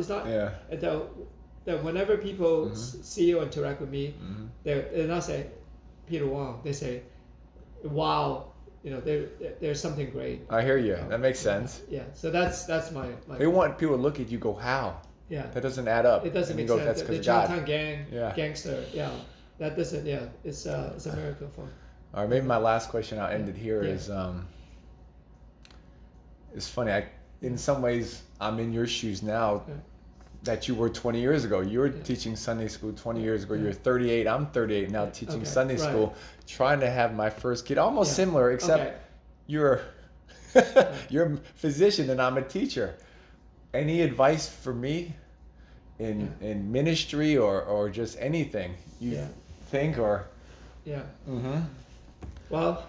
that whenever people see or interact with me, they're not saying Peter Wong, they say, wow, there's something great. I hear you. That makes sense. Yeah. So that's my they want people to look at you, go, how? Yeah. That doesn't add up. It doesn't make go, sense. That's The because God. Chinatown gangster. Yeah. That doesn't. Yeah. It's a miracle for me. All right, maybe my last question, I'll end it here, is it's funny. In some ways, I'm in your shoes now that you were 20 years ago. You were teaching Sunday school 20 years ago. You're 38. I'm 38 now teaching Sunday school, trying to have my first kid. Almost similar, except you're a physician and I'm a teacher. Any advice for me in ministry or just anything you think or? Yeah. Well,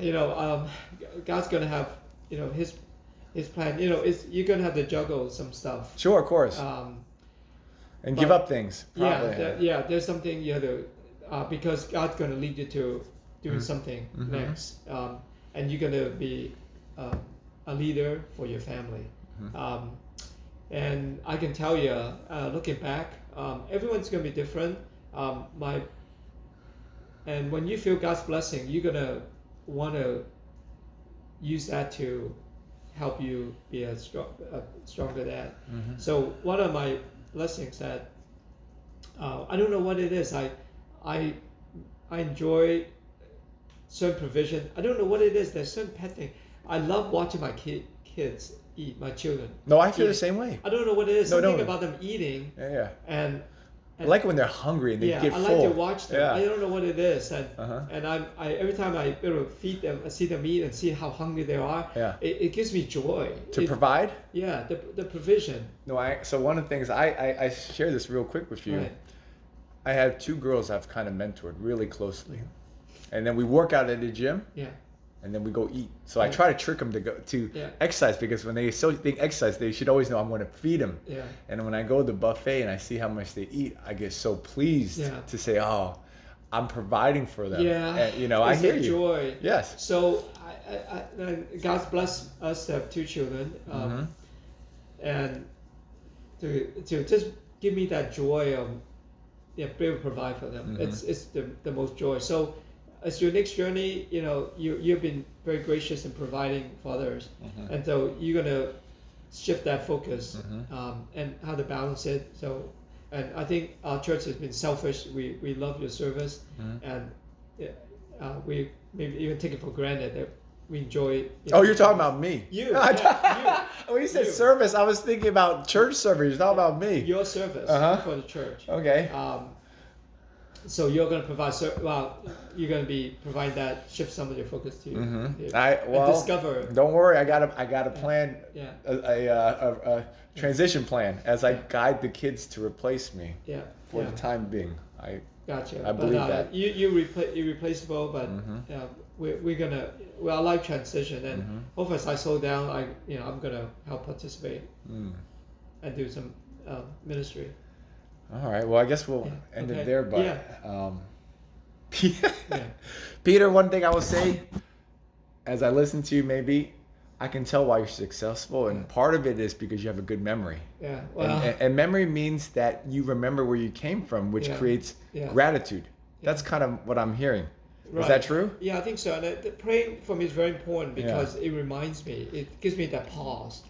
God's gonna have, His plan. You're gonna have to juggle some stuff. Sure, of course. And give up things. Probably. There's something you have to, because God's gonna lead you to doing something next, and you're gonna be a leader for your family. And I can tell you, looking back, everyone's gonna be different. And when you feel God's blessing, you're gonna want to use that to help you be a stronger dad. So one of my blessings that I don't know what it is. I enjoy certain provision. I don't know what it is. There's certain pet thing. I love watching my kids eat. My children. No, I feel the same way. I don't know what it is. Something about them eating. Yeah. And I like when they're hungry and they get full. I like to watch them. Yeah. I don't know what it is, and I every time I feed them, I see them eat and see how hungry they are. Yeah. It gives me joy. To provide. Yeah, the provision. No, so one of the things I share this real quick with you. Right. I have 2 girls I've kind of mentored really closely, and then we work out at the gym. Yeah. And then we go eat. So I try to trick them to go to exercise, because when they think exercise, they should always know I'm going to feed them. Yeah. And when I go to the buffet and I see how much they eat, I get so pleased to say, "Oh, I'm providing for them." Yeah. And, I hear you. Joy. Yes. So God's blessed us to have 2 children, and to just give me that joy of be able to provide for them. It's the most joy. So. As your next journey, you've been very gracious in providing for others, and so you're gonna shift that focus and how to balance it. So, and I think our church has been selfish. We love your service, and we maybe even take it for granted that we enjoy. You're talking about me. You. When you said service, I was thinking about church service. You're talking about me. Your service for the church. Okay. So you're going to provide, you're going to be providing that, shift some of your focus to and discover. Don't worry, I got a plan, Yeah. a transition plan as I guide the kids to replace me. Yeah. For the time being, Gotcha. I believe that. You're replaceable, but we're gonna. Well, I like transition, and hopefully as I slow down, I'm gonna help participate and do some ministry. All right. Well, I guess we'll end it there. But Yeah. Peter, one thing I will say, as I listen to you, maybe I can tell why you're successful, and part of it is because you have a good memory. Yeah. Well, And memory means that you remember where you came from, which creates gratitude. That's kind of what I'm hearing. Is that true? Yeah, I think so. And praying for me is very important because it reminds me. It gives me that pause.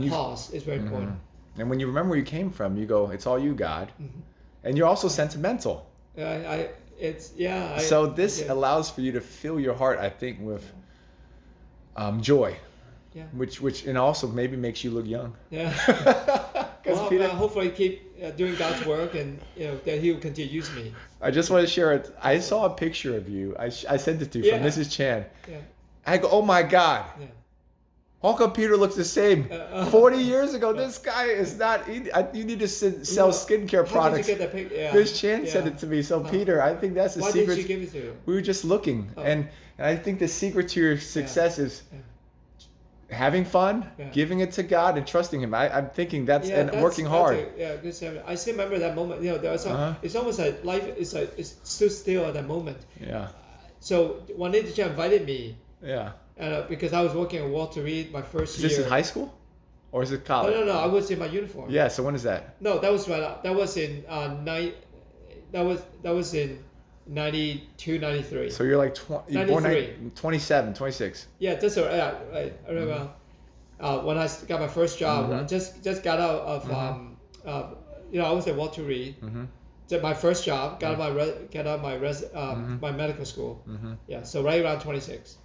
Pause is very important. And when you remember where you came from, you go, "It's all you, God," and you're also sentimental. So this allows for you to fill your heart, I think, with joy. Yeah. Which and also maybe makes you look young. Yeah. Well, hopefully keep doing God's work, and that He will continue to use me. I just want to share it. I saw a picture of you. I sent it to you from Mrs. Chan. Yeah. I go, "Oh my God. Yeah. How come Peter looks the same? 40 years ago, this guy is not. You need to sell skincare products." How did you get that picture? Miss Chan sent it to me. So Peter, I think that's the secret. Why did she give it to you? We were just looking, and I think the secret to your success is having fun, giving it to God, and trusting Him. I'm thinking that's working hard. Good. I still remember that moment. There was it's almost like life is like it's stood still at that moment. Yeah. So one day the teacher invited me. Yeah. Because I was working at Walter Reed my first year. Is this in high school, or is it college? No. I was in my uniform. Yeah. So when is that? No, that was right. That was in That was in 92, 93. So you're like 27, 26. Yeah, that's right. I remember when I got my first job. I just got out of I was at Walter Reed. My first job. Got out of my medical school. Yeah, so right around 26.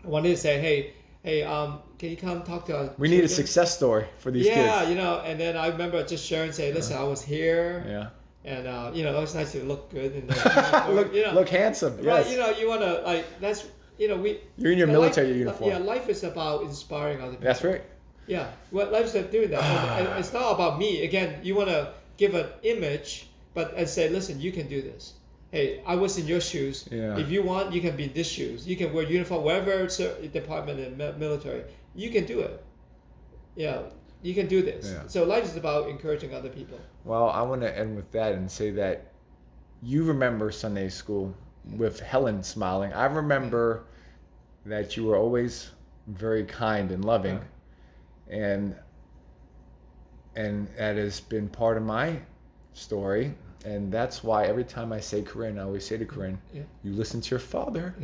I wanted to say, hey, can you come talk to us? We need a success story for these kids. Yeah, and then I remember just sharing, saying, listen, I was here. Yeah. And it was nice to look good and look handsome. Yes. Right, you wanna that's You're in your military uniform. Yeah, life is about inspiring other people. That's right. Yeah, life's about doing that. And it's not about me. Again, you wanna give an image, but and say, listen, you can do this. Hey, I was in your shoes. Yeah. If you want, you can be in this shoes. You can wear uniform wherever department in military. You can do it. Yeah, you can do this. Yeah. So life is about encouraging other people. Well, I want to end with that and say that you remember Sunday school with Helen smiling. I remember that you were always very kind and loving, and that has been part of my story. And that's why every time I say Corinne, I always say to Corinne, "You listen to your father.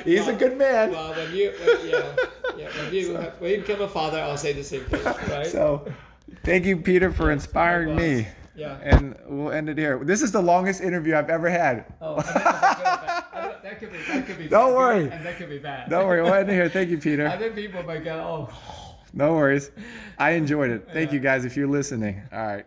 He's a good man." Well, when you become a father, I'll say the same thing, right? So, thank you, Peter, for inspiring me. Yeah. And we'll end it here. This is the longest interview I've ever had. Oh, that could be. Don't worry. And that could be bad. Don't worry. We'll end it here. Thank you, Peter. I think people might go, oh. No worries. I enjoyed it. Thank you, guys, if you're listening. All right.